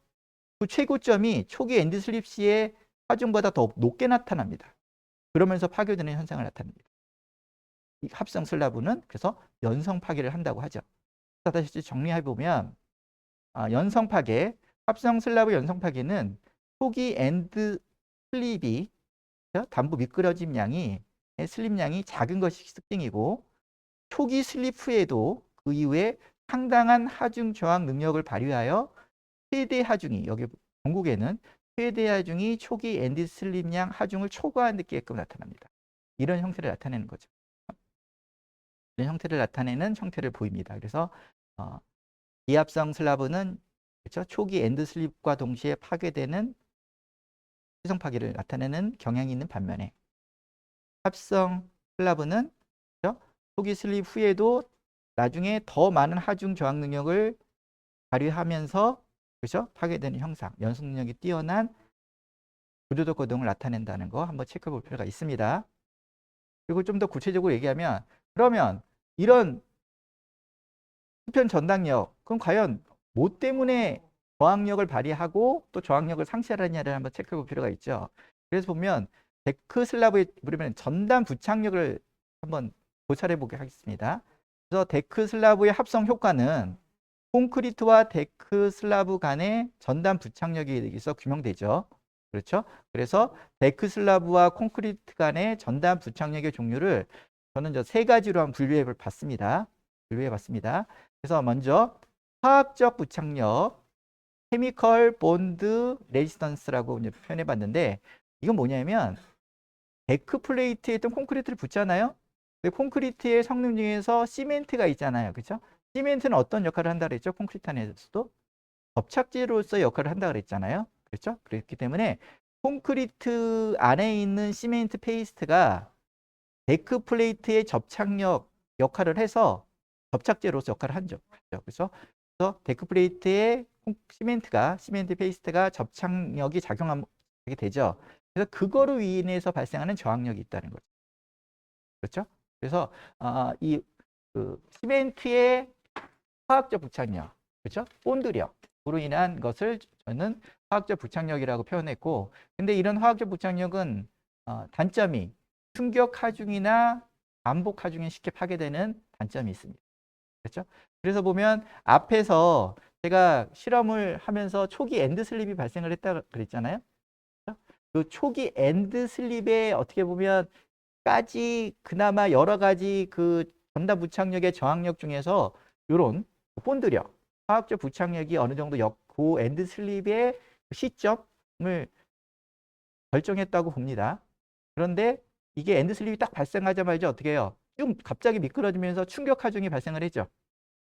그 최고점이 초기 엔드슬립 시의 하중보다 더 높게 나타납니다. 그러면서 파괴되는 현상을 나타냅니다. 이 합성 슬라브는 그래서 연성 파괴를 한다고 하죠. 다시 정리해보면 연성 파괴, 합성 슬라브 연성 파괴는 초기 엔드 슬립이 단부 미끄러짐량이 슬립량이 작은 것이 특징이고 초기 슬립 후에도 그 이후에 상당한 하중 저항 능력을 발휘하여 최대 하중이 여기 전국에는 최대 하중이 초기 엔드 슬립량 하중을 초과하게끔 나타납니다. 이런 형태를 나타내는 거죠. 이런 형태를 나타내는 형태를 보입니다. 그래서 비합성 슬라브는 그렇죠? 초기 엔드 슬립과 동시에 파괴되는 취성 파괴를 나타내는 경향이 있는 반면에 합성 슬라브는 그렇죠? 초기 슬립 후에도 나중에 더 많은 하중 저항 능력을 발휘하면서 그렇죠? 파괴되는 형상, 연속 능력이 뛰어난 구조적 거동을 나타낸다는 거 한번 체크해 볼 필요가 있습니다. 그리고 좀 더 구체적으로 얘기하면 그러면 이런 수평 전당력, 그럼 과연 뭐 때문에 저항력을 발휘하고 또 저항력을 상실하느냐를 한번 체크해 볼 필요가 있죠. 그래서 보면 데크 슬라브에 보면 전단 부착력을 한번 고찰해 보게 하겠습니다. 그래서 데크 슬라브의 합성 효과는 콘크리트와 데크 슬라브 간의 전단 부착력에 의해서 규명되죠. 그렇죠? 그래서 데크 슬라브와 콘크리트 간의 전단 부착력의 종류를 저는 저 세 가지로 한번 분류해 봤습니다. 그래서 먼저 화학적 부착력, 케미컬 본드 레지스턴스라고 이제 표현해 봤는데, 이건 뭐냐면 데크 플레이트에 있던 콘크리트를 붓잖아요. 근데 콘크리트의 성능 중에서 시멘트가 있잖아요. 그렇죠? 시멘트는 어떤 역할을 한다 그랬죠? 콘크리트 안에서도 접착제로서 역할을 한다 그랬잖아요. 그렇죠? 그렇기 때문에 콘크리트 안에 있는 시멘트 페이스트가 데크 플레이트의 접착력 역할을 해서 접착제로서 역할을 하죠. 그래서 데크 플레이트에 시멘트 페이스트가 접착력이 작용하게 되죠. 그래서 그거로 인해서 발생하는 저항력이 있다는 거죠. 그렇죠? 그래서 그 시멘트의 화학적 부착력, 그렇죠? 본드력으로 인한 것을 저는 화학적 부착력이라고 표현했고, 근데 이런 화학적 부착력은 단점이 충격 하중이나 반복 하중에 쉽게 파괴되는 단점이 있습니다. 그렇죠? 그래서 보면 앞에서 제가 실험을 하면서 초기 엔드 슬립이 발생을 했다 그랬잖아요. 그 초기 엔드 슬립에 어떻게 보면 그나마 여러 가지 그 전단 부착력의 저항력 중에서 이런 본드력, 화학적 부착력이 어느 정도 그 엔드 슬립의 시점을 결정했다고 봅니다. 그런데 이게 엔드 슬립이 딱 발생하자마자 어떻게 해요? 좀 갑자기 미끄러지면서 충격 하중이 발생을 했죠.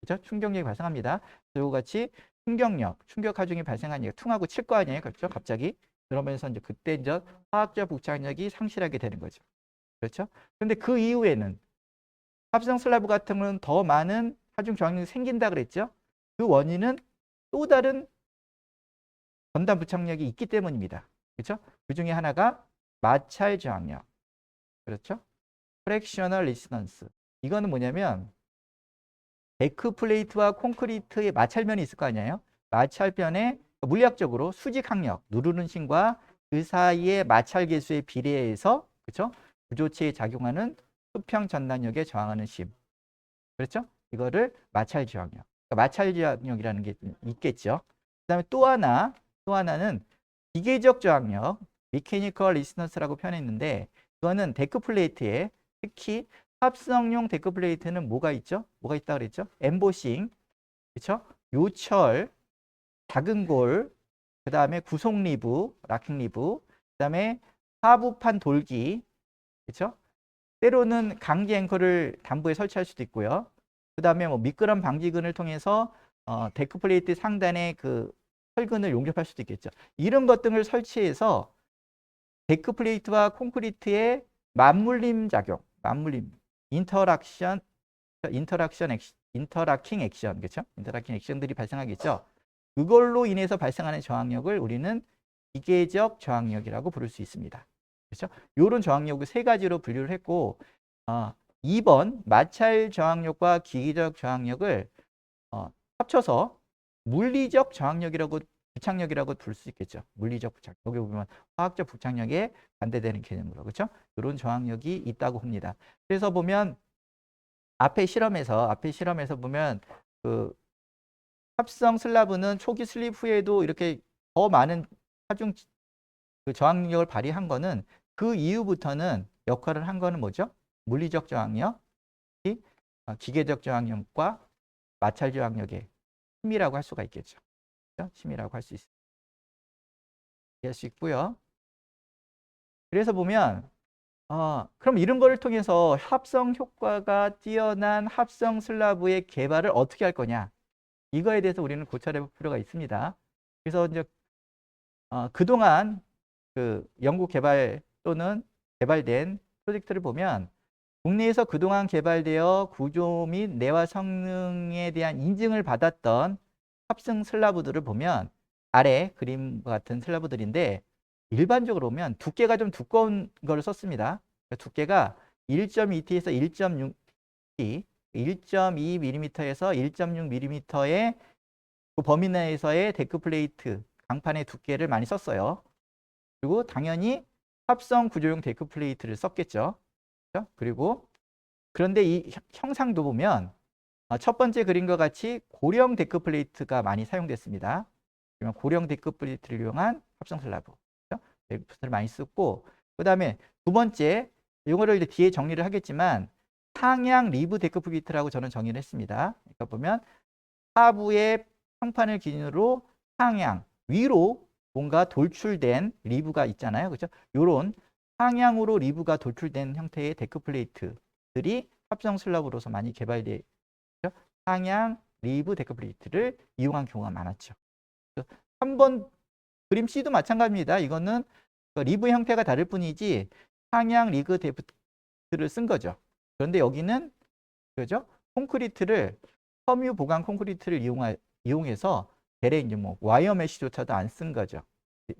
그렇죠? 충격력이 발생합니다. 그리고 같이 충격 하중이 발생하니까 퉁하고 칠 거 아니에요. 그렇죠? 갑자기. 그러면서 이제 그때 이제 화학적 부착력이 상실하게 되는 거죠. 그렇죠? 그런데 그 이후에는 합성 슬라브 같은 경우는 더 많은 하중 저항력이 생긴다 그랬죠? 그 원인은 또 다른 전단 부착력이 있기 때문입니다. 그렇죠? 그 중에 하나가 마찰 저항력. 그렇죠? 프랙셔널 리스넌스. 이거는 뭐냐면 데크 플레이트와 콘크리트의 마찰면이 있을 거 아니에요? 마찰변에 물리학적으로 수직 항력, 누르는 심과 그 사이의 마찰 계수의 비례해서 그렇죠? 구조체에 작용하는 수평 전단력에 저항하는 심. 그렇죠? 이거를 마찰 저항력. 그러니까 마찰 저항력이라는 게 있겠죠. 그다음에 또 하나는 기계적 저항력, 미케니컬 리스넌스라고 표현했는데, 이거는 데크 플레이트에 특히 합성용 데크 플레이트는 뭐가 있죠? 뭐가 있다 그랬죠? 엠보싱, 그렇죠? 요철, 작은 골, 그 다음에 구속 리브, 락킹 리브, 그 다음에 하부판 돌기, 그렇죠? 때로는 강제 앵커를 담부에 설치할 수도 있고요. 그 다음에 뭐 미끄럼 방지근을 통해서 데크 플레이트 상단에 그 철근을 용접할 수도 있겠죠. 이런 것 등을 설치해서 데크 플레이트와 콘크리트의 맞물림 작용, 인터락킹 액션, 그렇죠? 인터락킹 액션들이 발생하겠죠. 그걸로 인해서 발생하는 저항력을 우리는 기계적 저항력이라고 부를 수 있습니다. 그렇죠? 이런 저항력을 세 가지로 분류를 했고, 2번 마찰 저항력과 기계적 저항력을 합쳐서 물리적 저항력이라고 부착력이라고 부를 수 있겠죠. 물리적 부착. 여기 보면 화학적 부착력에 반대되는 개념으로, 그렇죠? 이런 저항력이 있다고 봅니다. 그래서 보면 앞에 실험에서 보면 그 합성 슬라브는 초기 슬립 후에도 이렇게 더 많은 하중 그 저항력을 발휘한 거는 그 이후부터는 역할을 한 거는 뭐죠? 물리적 저항력, 기계적 저항력과 마찰 저항력의 힘이라고 할 수가 있겠죠. 그렇죠? 힘이라고 할 수 있습니다. 이해할 수 있고요. 그래서 보면 그럼 이런 거를 통해서 합성 효과가 뛰어난 합성 슬라브의 개발을 어떻게 할 거냐? 이거에 대해서 우리는 고찰해 볼 필요가 있습니다. 그래서 이제 그동안 그 연구 개발 또는 개발된 프로젝트를 보면 국내에서 그동안 개발되어 구조 및 내화 성능에 대한 인증을 받았던 합성 슬라브들을 보면 아래 그림과 같은 슬라브들인데 일반적으로 보면 두께가 좀 두꺼운 걸 썼습니다. 두께가 1.2T에서 1.6T, 1.2mm에서 1.6mm의 그 범위 내에서의 데크 플레이트 강판의 두께를 많이 썼어요. 그리고 당연히 합성 구조용 데크 플레이트를 썼겠죠. 그리고 그런데 이 형상도 보면 첫 번째 그림과 같이 고령 데크 플레이트가 많이 사용됐습니다. 그러면 고령 데크 플레이트를 이용한 합성 슬라브, 를 많이 쓰고, 그 다음에 두 번째, 이거를 이제 뒤에 정리를 하겠지만 상향 리브 데크 플레이트라고 저는 정의를 했습니다. 그러니까 보면 하부의 평판을 기준으로 상향 위로 뭔가 돌출된 리브가 있잖아요, 그렇죠? 이런 상향으로 리브가 돌출된 형태의 데크 플레이트들이 합성 슬라브로서 많이 개발돼. 상향 리브 데크 플레이트를 이용한 경우가 많았죠. 3번 그림 C도 마찬가지입니다. 이거는 리브 형태가 다를 뿐이지 상향 리브 데프트를 쓴 거죠. 그런데 여기는 그죠? 콘크리트를 섬유 보강 콘크리트를 이용해서 대래 이제 뭐 와이어 메쉬조차도 안 쓴 거죠.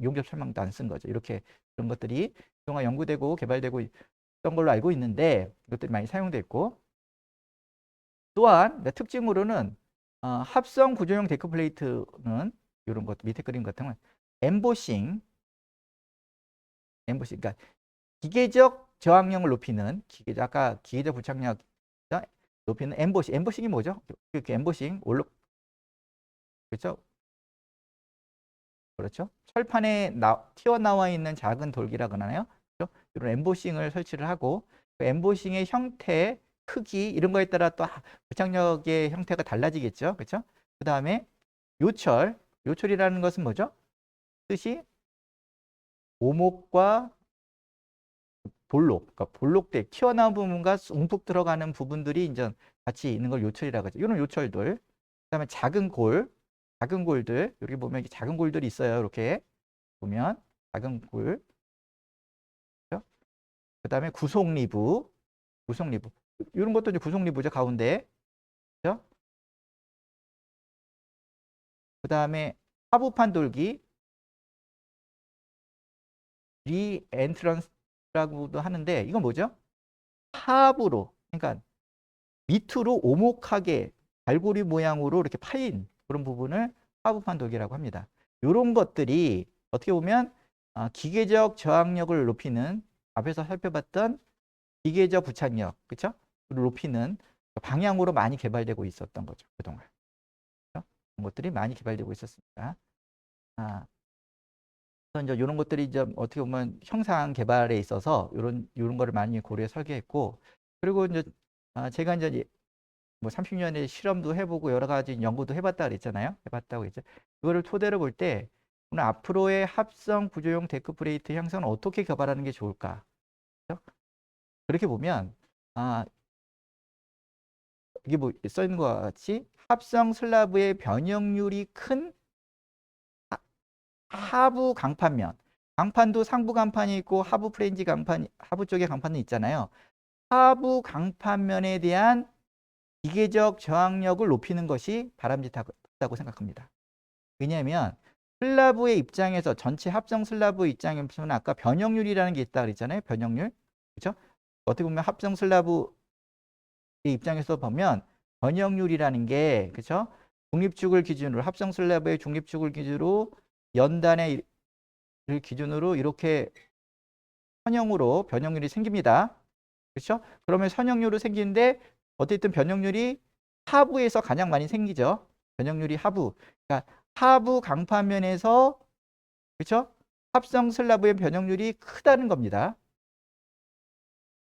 용접 철망도 안 쓴 거죠. 이렇게 그런 것들이 그동안 연구되고 개발되고 있던 걸로 알고 있는데 이것들이 많이 사용됐고, 또한 특징으로는 합성 구조용 데크 플레이트는 이런 것 밑에 그림 같은 건 엠보싱, 그러니까 기계적 저항력을 높이는 아까 기계적 부착력 높이는 엠보싱이 뭐죠? 그 엠보싱 그렇죠? 철판에 튀어나와 있는 작은 돌기라고 하나요? 그렇죠? 이런 엠보싱을 설치를 하고 그 엠보싱의 형태, 크기 이런 거에 따라 또 부착력의 형태가 달라지겠죠. 그렇죠? 그 다음에 요철이라는 것은 뭐죠? 뜻이 오목과 그러니까 볼록대 튀어나온 부분과 움푹 들어가는 부분들이 이제 같이 있는 걸 요철이라고 하죠. 이런 요철들. 그다음에 작은 골들. 여기 보면 작은 골들이 있어요. 이렇게 보면 작은 골. 그렇죠? 그다음에 구속 리브. 이런 것도 이제 구속 리브죠, 가운데. 그렇죠? 그다음에 하부판 돌기. 리엔트런스라고도 하는데 이건 뭐죠? 하부로, 그러니까 밑으로 오목하게 갈고리 모양으로 이렇게 파인 그런 부분을 하부판 돌기라고 합니다. 이런 것들이 어떻게 보면 기계적 저항력을 높이는, 앞에서 살펴봤던 기계적 부착력, 그렇죠? 높이는 방향으로 많이 개발되고 있었던 거죠, 그동안. 그렇죠? 그런 것들이 많이 개발되고 있었습니다. 그래서 이제 이런 것들이 이제 어떻게 보면 형상 개발에 있어서 이런 거를 많이 고려해 설계했고, 그리고 이제 제가 이제 뭐 30년의 실험도 해보고 여러 가지 연구도 해봤다 그랬잖아요. 해봤다고 했죠. 그거를 토대로 볼 때 오늘 앞으로의 합성 구조용 데크 플레이트 형성은 어떻게 개발하는 게 좋을까? 그렇죠? 그렇게 보면 이게 뭐 써 있는 것 같이 합성 슬라브의 변형률이 큰 하부 강판면, 강판도 상부 강판이 있고 하부 플레인지 강판, 하부 쪽에 강판은 있잖아요. 하부 강판면에 대한 기계적 저항력을 높이는 것이 바람직하다고 생각합니다. 왜냐하면 슬라브의 입장에서, 전체 합성 슬라브 입장에서는 아까 변형률이라는 게 있다 그랬잖아요. 변형률. 그렇죠? 어떻게 보면 합성 슬라브의 입장에서 보면 변형률이라는 게, 그렇죠? 중립축을 기준으로, 합성 슬라브의 중립축을 기준으로 연단의 기준으로 이렇게 선형으로 변형률이 생깁니다. 그렇죠? 그러면 선형률이 생기는데 어쨌든 변형률이 하부에서 가장 많이 생기죠. 변형률이 하부. 그러니까 하부 강판면에서, 그렇죠? 합성 슬라브의 변형률이 크다는 겁니다.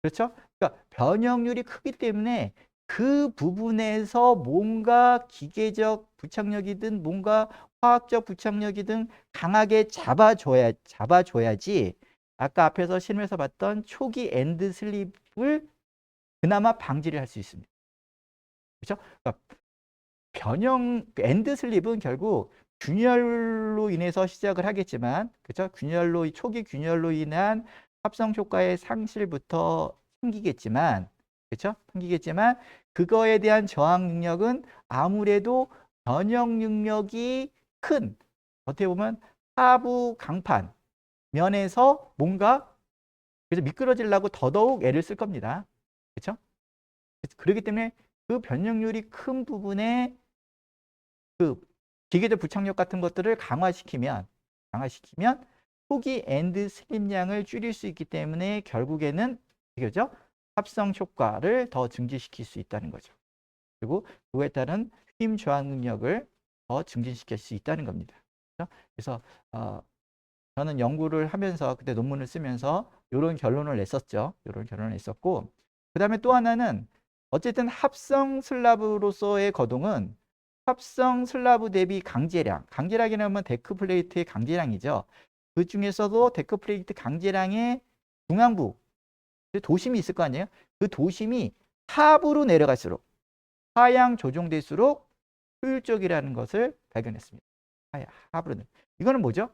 그렇죠? 그러니까 변형률이 크기 때문에 그 부분에서 뭔가 기계적 부착력이든 뭔가 화학적 부착력이든 강하게 잡아줘야지 아까 앞에서 실험에서 봤던 초기 엔드 슬립을 그나마 방지를 할 수 있습니다. 그렇죠? 그러니까 엔드 슬립은 결국 균열로 인해서 시작을 하겠지만, 그렇죠? 초기 균열로 인한 합성 효과의 상실부터 생기겠지만, 그렇죠? 생기겠지만 그거에 대한 저항 능력은 아무래도 변형 능력이 큰, 어떻게 보면 하부 강판 면에서 뭔가 그래서 미끄러지려고 더더욱 애를 쓸 겁니다. 그렇죠? 그렇기 때문에 그 변형률이 큰 부분에 그 기계적 부착력 같은 것들을 강화시키면 초기 엔드 슬립량을 줄일 수 있기 때문에 결국에는 그죠? 합성 효과를 더 증진시킬 수 있다는 거죠. 그리고 그거에 따른 힘 저항 능력을 더 증진시킬 수 있다는 겁니다. 그래서 저는 연구를 하면서 그때 논문을 쓰면서 이런 결론을 냈었죠. 이런 결론을 냈었고, 그 다음에 또 하나는 어쨌든 합성 슬라브로서의 거동은 합성 슬라브 대비 강제량이라면 데크 플레이트의 강제량이죠. 그 중에서도 데크 플레이트 강제량의 중앙부 도심이 있을 거 아니에요. 그 도심이 하부로 내려갈수록 하향 조정될수록 효율적이라는 것을 발견했습니다. 하부로. 이거는 뭐죠?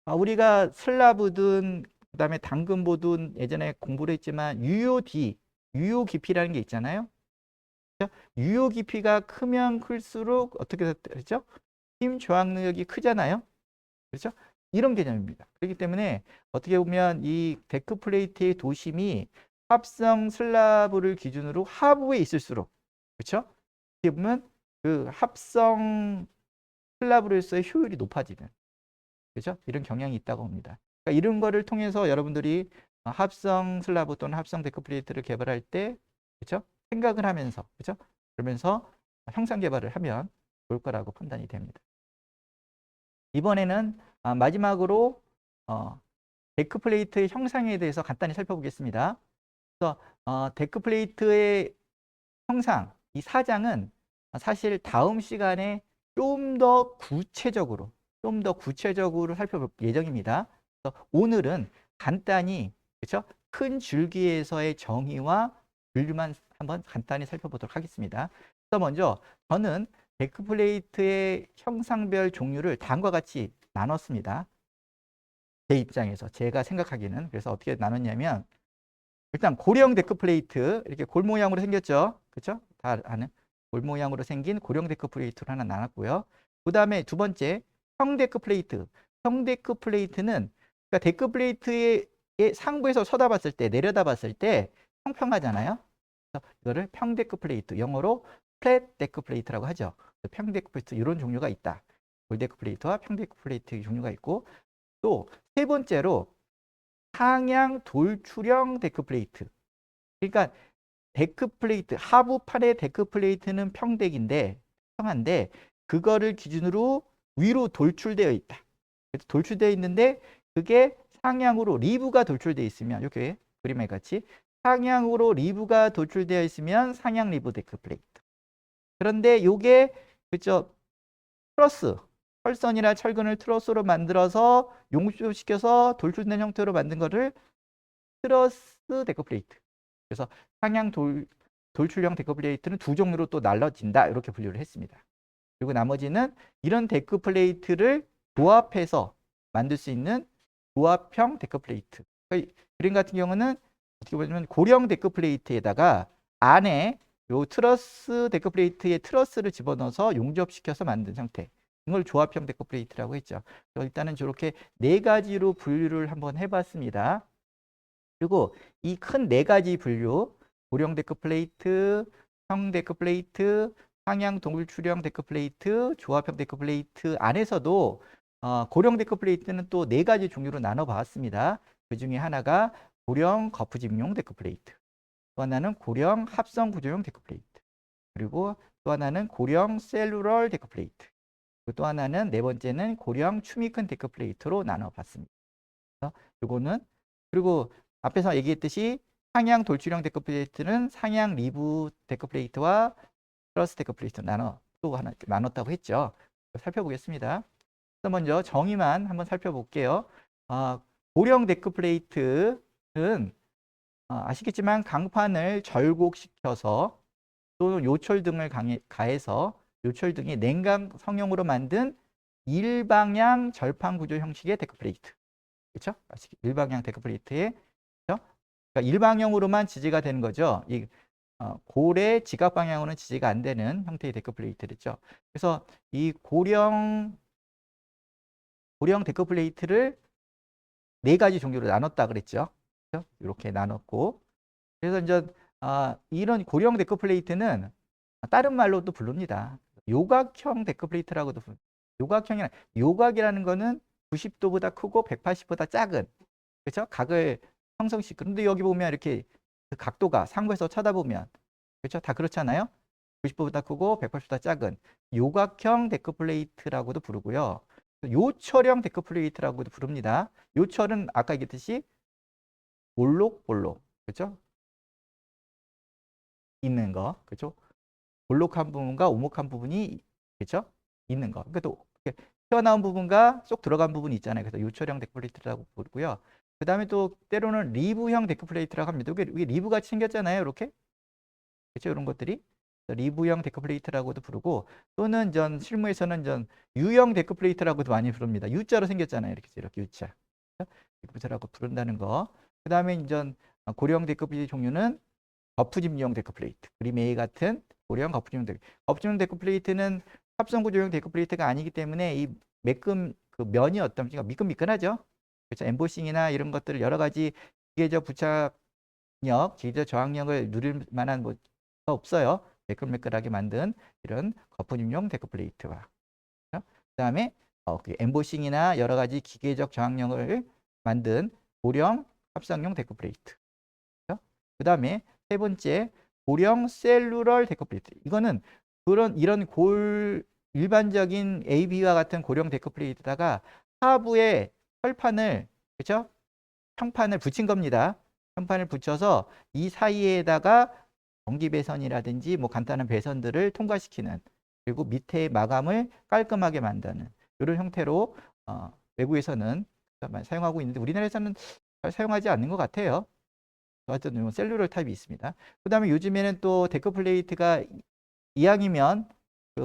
우리가 슬라브든 그다음에 당근보든 예전에 공부를 했지만 UOD, 유효 깊이라는 게 있잖아요. 그렇죠? 유효 깊이가 크면 클수록 어떻게 되죠? 힘 저항 능력이 크잖아요. 그렇죠? 이런 개념입니다. 그렇기 때문에 어떻게 보면 이 데크 플레이트의 도심이 합성 슬라브를 기준으로 하부에 있을수록, 그렇죠? 어떻게 보면 그 합성 슬라브로서의 효율이 높아지는, 그렇죠? 이런 경향이 있다고 봅니다. 그러니까 이런 거를 통해서 여러분들이 합성 슬라브 또는 합성 데크 플레이트를 개발할 때, 그렇죠? 생각을 하면서, 그렇죠? 그러면서 형상 개발을 하면 좋을 거라고 판단이 됩니다. 이번에는 마지막으로 데크 플레이트의 형상에 대해서 간단히 살펴보겠습니다. 그래서 데크 플레이트의 형상, 이 사장은 사실 다음 시간에 좀 더 구체적으로 살펴볼 예정입니다. 그래서 오늘은 간단히, 그렇죠? 큰 줄기에서의 정의와 분류만 한번 간단히 살펴보도록 하겠습니다. 그래서 먼저 저는 데크 플레이트의 형상별 종류를 다음과 같이 나눴습니다. 제 입장에서 제가 생각하기에는. 그래서 어떻게 나눴냐면, 일단 고령 데크 플레이트, 이렇게 골 모양으로 생겼죠. 그렇죠? 다 아는 골 모양으로 생긴 고령 데크 플레이트를 하나 나눴고요. 그 다음에 두 번째 형 데크 플레이트. 형 데크 플레이트는, 그러니까 데크 플레이트의 상부에서 쳐다봤을 때, 내려다봤을 때 평평하잖아요. 그래서 이거를 평 데크 플레이트, 영어로 플랫 데크 플레이트라고 하죠. 평 데크 플레이트 이런 종류가 있다. 골 데크 플레이트와 평 데크 플레이트 종류가 있고, 또 세 번째로 상향 돌출형 데크 플레이트. 그러니까 데크 플레이트, 하부판의 데크 플레이트는 평한데 그거를 기준으로 위로 돌출되어 있다. 그래서 돌출되어 있는데 그게 상향으로 리브가 돌출되어 있으면, 이렇게 그림에 같이 상향으로 리브가 돌출되어 있으면 상향 리브 데크 플레이트. 그런데 요게, 그죠, 트러스, 철선이나 철근을 트러스로 만들어서 용접시켜서 돌출된 형태로 만든 거를 트러스 데크 플레이트. 그래서 상향 돌출형 데크 플레이트는 두 종류로 또 나눠진다, 이렇게 분류를 했습니다. 그리고 나머지는 이런 데크 플레이트를 조합해서 만들 수 있는 조합형 데크 플레이트. 그러니까 그림 같은 경우는 어떻게 보면 고령 데크 플레이트에다가 안에 요 트러스 데크 플레이트에 트러스를 집어넣어서 용접시켜서 만든 형태, 이걸 조합형 데크 플레이트라고 했죠. 일단은 저렇게 네 가지로 분류를 한번 해봤습니다. 그리고 이 큰 네 가지 분류, 고령 데크 플레이트, 형 데크 플레이트, 상향 돌출형 데크 플레이트, 조합형 데크 플레이트 안에서도 고령 데크 플레이트는 또 네 가지 종류로 나눠 봤습니다. 그 중에 하나가 고령 거푸집용 데크 플레이트, 또 하나는 고령 합성 구조용 데크 플레이트, 그리고 또 하나는 고령 셀루럴 데크 플레이트, 그리고 또 하나는 네 번째는 고령 추미 큰 데크 플레이트로 나눠 봤습니다. 요거는, 그리고 앞에서 얘기했듯이 상향 돌출형 데크 플레이트는 상향 리브 데크 플레이트와 트러스 데크 플레이트 또 하나 나눴다고 했죠. 살펴보겠습니다. 그래서 먼저 정의만 한번 살펴볼게요. 고령 데크 플레이트는 아시겠지만 강판을 절곡시켜서 또는 요철 등을 가해서 요철 등이 냉각 성형으로 만든 일방향 절판 구조 형식의 데크 플레이트. 그렇죠? 일방향 데크 플레이트에, 그렇죠? 그러니까 일방형으로만 지지가 되는 거죠. 이 골의 지각 방향으로는 지지가 안 되는 형태의 데크 플레이트였죠. 그래서 이 고령 데크 플레이트를 네 가지 종류로 나눴다 그랬죠. 그렇죠? 이렇게 나눴고, 그래서 이제 이런 고령 데크 플레이트는 다른 말로도 부릅니다. 요각형 데크 플레이트라고도 부릅니다. 요각이라는 거는 90도보다 크고 180보다 작은, 그렇죠? 각을 형성시키고, 그런데 여기 보면 이렇게 그 각도가 상부에서 쳐다보면 그렇죠? 다 그렇잖아요. 90도보다 크고 180도보다 작은 요각형 데크플레이트라고도 부르고요. 요철형 데크플레이트라고도 부릅니다. 요철은 아까 얘기했듯이 볼록볼록 그렇죠? 있는 거 그렇죠? 볼록한 부분과 오목한 부분이 그렇죠? 있는 거. 그러니까 또 이렇게 튀어나온 부분과 쏙 들어간 부분이 있잖아요. 그래서 요철형 데크플레이트라고 부르고요. 그 다음에 또 때로는 리브형 데크플레이트라고 합니다. 이게 리브같이 생겼잖아요. 이렇게 그렇죠? 이런 것들이 리브형 데크플레이트라고도 부르고 또는 전 실무에서는 전 U형 데크플레이트라고도 많이 부릅니다. U자로 생겼잖아요. 이렇게 U자. 데크플레이트라고 부른다는 거. 그 다음에 이제 고령 데크플레이트 종류는 거푸집용 데크플레이트. 그림 A 같은 고령 거푸집용 데크플레이트. 거푸집용 데크플레이트는 합성구조용 데크플레이트가 아니기 때문에 이 매끈 그 면이 어떤가 미끈미끈하죠. 그래서 엠보싱이나 이런 것들을 여러 가지 기계적 부착력, 기계적 저항력을 누릴 만한 뭐 없어요. 매끈매끈하게 만든 이런 거푸집용 데크플레이트와 그다음에 그 엠보싱이나 여러 가지 기계적 저항력을 만든 고령 합성용 데크플레이트. 그다음에 세 번째 고령 셀루럴 데크플레이트. 이거는 이런 일반적인 AB와 같은 고령 데크플레이트다가 하부에 철판을 그렇죠? 평판을 붙인 겁니다. 평판을 붙여서 이 사이에다가 전기 배선이라든지 뭐 간단한 배선들을 통과시키는 그리고 밑에 마감을 깔끔하게 만드는 이런 형태로 외국에서는 사용하고 있는데 우리나라에서는 잘 사용하지 않는 것 같아요. 어쨌든 셀룰러 타입이 있습니다. 그 다음에 요즘에는 또 데크플레이트가 이왕이면 그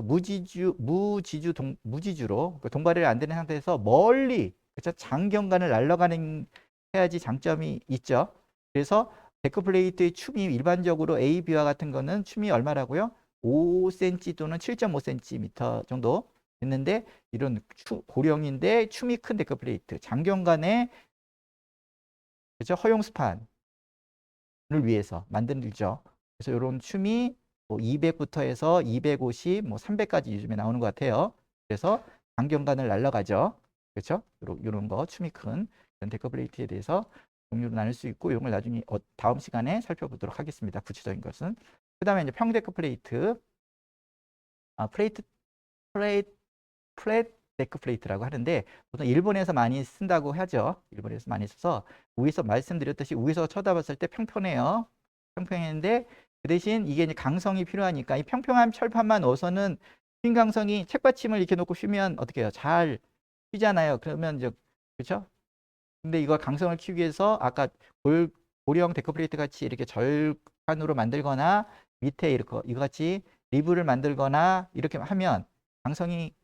무지주로 동발이 안 되는 상태에서 멀리 그렇죠? 장경간을 날아가는 해야지 장점이 있죠. 그래서 데크플레이트의 춤이 일반적으로 A, B와 같은 거는 춤이 얼마라고요? 5cm 또는 7.5cm 정도 됐는데 이런 고령인데 춤이 큰 데크플레이트 장경간의 그렇죠? 허용 스판을 위해서 만들죠. 그래서 이런 춤이 뭐 200부터 해서 250, 뭐 300까지 요즘에 나오는 것 같아요. 그래서 장경간을 날아가죠. 그렇죠? 이런 거 춤이 큰 그런 데크플레이트에 대해서 종류로 나눌 수 있고 이런 걸 나중에 다음 시간에 살펴보도록 하겠습니다. 구체적인 것은. 그 다음에 이제 평데크 플레이트, 플랫 데크 플레이트라고 하는데 보통 일본에서 많이 쓴다고 하죠. 일본에서 많이 써서 위에서 말씀드렸듯이 위에서 쳐다봤을 때 평평해요. 평평했는데 그 대신 이게 이제 강성이 필요하니까 이 평평한 철판만 넣어서는 휜 강성이 책받침을 이렇게 놓고 쉬면 어떻게 해요? 잘 쉬잖아요. 그러면 이제 그렇죠? 근데 이걸 강성을 키우기 위해서 아까 고령 데크 플레이트 같이 이렇게 절판으로 만들거나 밑에 이렇게 이거 같이 리브를 만들거나 이렇게 하면 강성이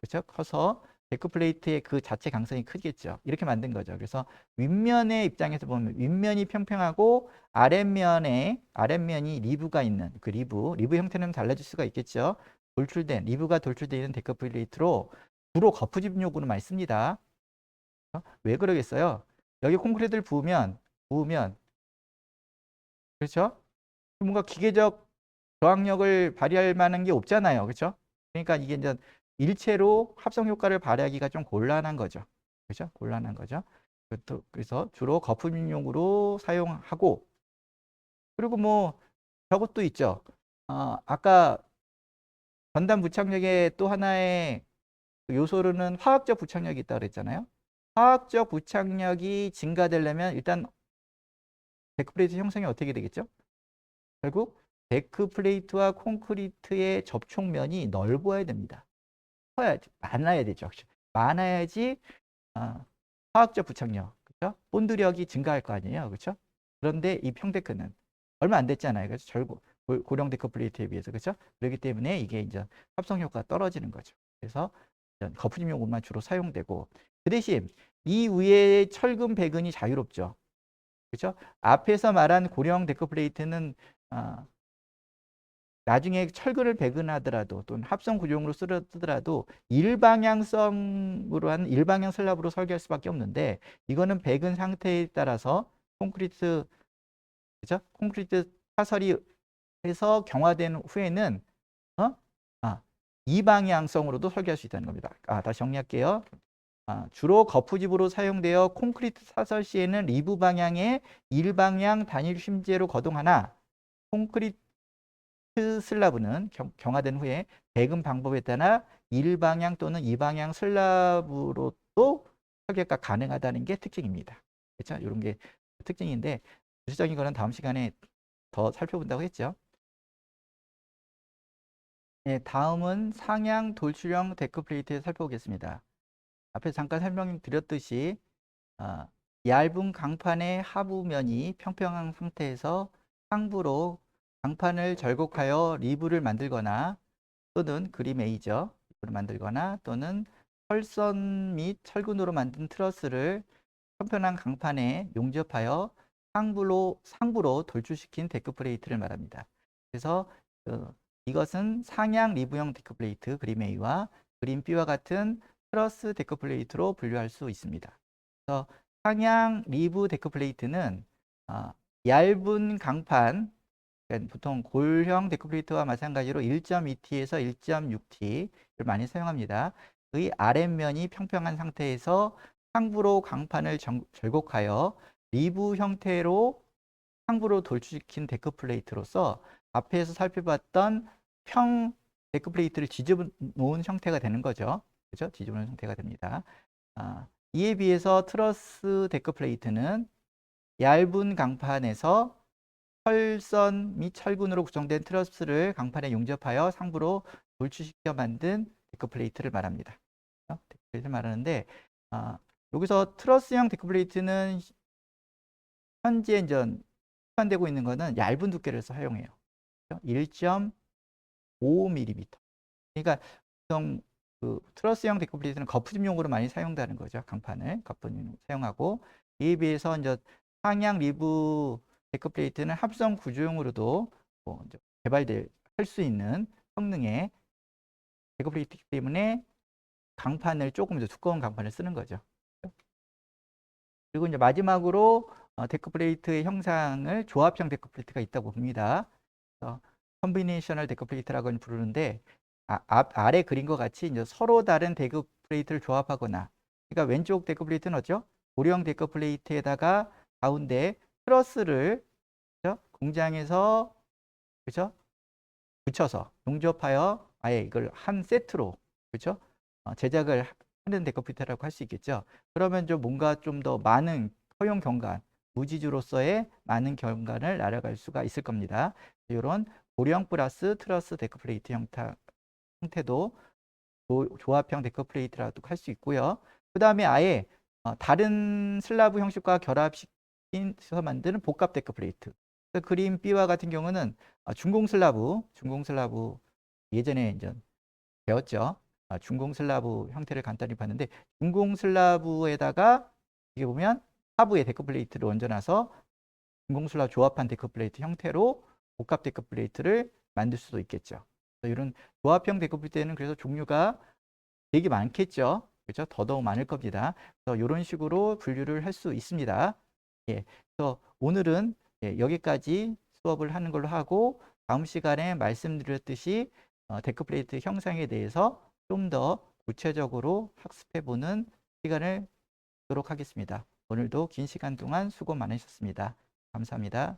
그렇죠? 커서 데크 플레이트의 그 자체 강성이 크겠죠. 이렇게 만든 거죠. 그래서 윗면의 입장에서 보면 윗면이 평평하고 아랫면이 리브가 있는 그 리브 형태는 달라질 수가 있겠죠. 리브가 돌출되어 있는 데크 플레이트로 주로 거푸집용으로 많이 씁니다. 왜 그러겠어요? 여기 콘크리트를 부으면 그렇죠? 뭔가 기계적 저항력을 발휘할 만한 게 없잖아요. 그렇죠? 그러니까 이게 이제 일체로 합성 효과를 발휘하기가 좀 곤란한 거죠. 그렇죠? 곤란한 거죠. 그래서 주로 거품용으로 사용하고 그리고 뭐 저것도 있죠. 아까 전단 부착력의 또 하나의 요소로는 화학적 부착력이 있다고 그랬잖아요. 화학적 부착력이 증가되려면 일단 데크플레이트 형성이 어떻게 되겠죠? 결국 데크플레이트와 콘크리트의 접촉면이 넓어야 됩니다. 많아야 되죠. 많아야지 화학적 부착력, 그렇죠? 본드력이 증가할 거 아니에요, 그렇죠? 그런데 이 평데크는 얼마 안 됐잖아요, 그렇죠? 고령 데크 플레이트에 비해서, 그렇죠? 그렇기 때문에 이게 이제 합성 효과가 떨어지는 거죠. 그래서 거푸집용으로만 주로 사용되고 그 대신 이 위에 철근 배근이 자유롭죠, 그렇죠? 앞에서 말한 고령 데크 플레이트는 나중에 철근을 배근하더라도 또는 합성 구조용으로 쓰더라도 일방향성으로 한 일방향 슬랍으로 설계할 수밖에 없는데 이거는 배근 상태에 따라서 콘크리트 그죠? 콘크리트 파설이 해서 경화된 후에는 어? 이방향성으로도 설계할 수 있다는 겁니다. 다시 정리할게요. 주로 거푸집으로 사용되어 콘크리트 사설 시에는 리브 방향의 일방향 단일 심재로 거동하나 콘크리트 슬라브는 경화된 후에 배금 방법에 따라 일방향 또는 이방향 슬라브로도 설계가 가능하다는 게 특징입니다. 그렇죠? 이런 게 특징인데 구체적인 거는 다음 시간에 더 살펴본다고 했죠. 네, 다음은 상향 돌출형 데크 플레이트에 살펴보겠습니다. 앞에 잠깐 설명드렸듯이 얇은 강판의 하부면이 평평한 상태에서 상부로 강판을 절곡하여 리브를 만들거나 또는 그림 A죠. 리브를 만들거나 또는 철선 및 철근으로 만든 트러스를 평평한 강판에 용접하여 상부로 돌출시킨 데크 플레이트를 말합니다. 그래서 이것은 상향 리브형 데크 플레이트 그림 A와 그림 B와 같은 트러스 데크 플레이트로 분류할 수 있습니다. 그래서 상향 리브 데크 플레이트는 얇은 강판, 그러니까 보통 골형 데크 플레이트와 마찬가지로 1.2T에서 1.6T를 많이 사용합니다. 의 아랫면이 평평한 상태에서 상부로 강판을 절곡하여 리브 형태로 상부로 돌출시킨 데크 플레이트로서 앞에서 살펴봤던 평 데크 플레이트를 뒤집어 놓은 형태가 되는 거죠. 그죠? 뒤집어 놓은 형태가 됩니다. 이에 비해서 트러스 데크 플레이트는 얇은 강판에서 철선 및 철근으로 구성된 트러스를 강판에 용접하여 상부로 돌출시켜 만든 데크 플레이트를 말합니다. 데크 플레이트를 말하는데 여기서 트러스형 데크 플레이트는 현재 시판되고 있는 것은 얇은 두께를 사용해요. 1.5mm. 그러니까 보통 그 트러스형 데크 플레이트는 거푸집용으로 많이 사용되는 거죠. 강판을 거푸집용으로 사용하고 이에 비해서 이제 상향 리브 데크 플레이트는 합성 구조용으로도 개발될 할 수 있는 성능의 데크 플레이트이기 때문에 강판을 조금 더 두꺼운 강판을 쓰는 거죠. 그리고 이제 마지막으로 데크 플레이트의 형상을 조합형 데크 플레이트가 있다고 봅니다. 컨비네이셔널 데크 플레이트라고 부르는데 아래 그림과 같이 이제 서로 다른 데크 플레이트를 조합하거나, 그러니까 왼쪽 데크 플레이트는 어죠? 고령 데크 플레이트에다가 가운데 트러스를, 그렇죠? 공장에서, 그렇죠? 붙여서 용접하여 아예 이걸 한 세트로, 그렇죠? 제작을 하는 데크 플레이트라고 할 수 있겠죠. 그러면 좀 뭔가 좀 더 많은 허용 경관, 무지주로서의 많은 경관을 날아갈 수가 있을 겁니다. 이런 고령 플러스 트러스 데크 플레이트 형태도 조합형 데크 플레이트라고 할 수 있고요. 그 다음에 아예 다른 슬라브 형식과 결합시켜서 만드는 복합 데크 플레이트. 그림 B와 같은 경우는 중공 슬라브 예전에 이제 배웠죠. 중공 슬라브 형태를 간단히 봤는데, 중공 슬라브에다가 이게 보면 하부에 데크 플레이트를 얹어놔서 중공 슬라브 조합한 데크 플레이트 형태로 복합 데크 플레이트를 만들 수도 있겠죠. 이런 조합형 데크 플레이트는 그래서 종류가 되게 많겠죠. 그렇죠? 더더욱 많을 겁니다. 그래서 이런 식으로 분류를 할 수 있습니다. 예, 그래서 오늘은 여기까지 수업을 하는 걸로 하고, 다음 시간에 말씀드렸듯이 데크 플레이트 형상에 대해서 좀 더 구체적으로 학습해 보는 시간을 갖도록 하겠습니다. 오늘도 긴 시간 동안 수고 많으셨습니다. 감사합니다.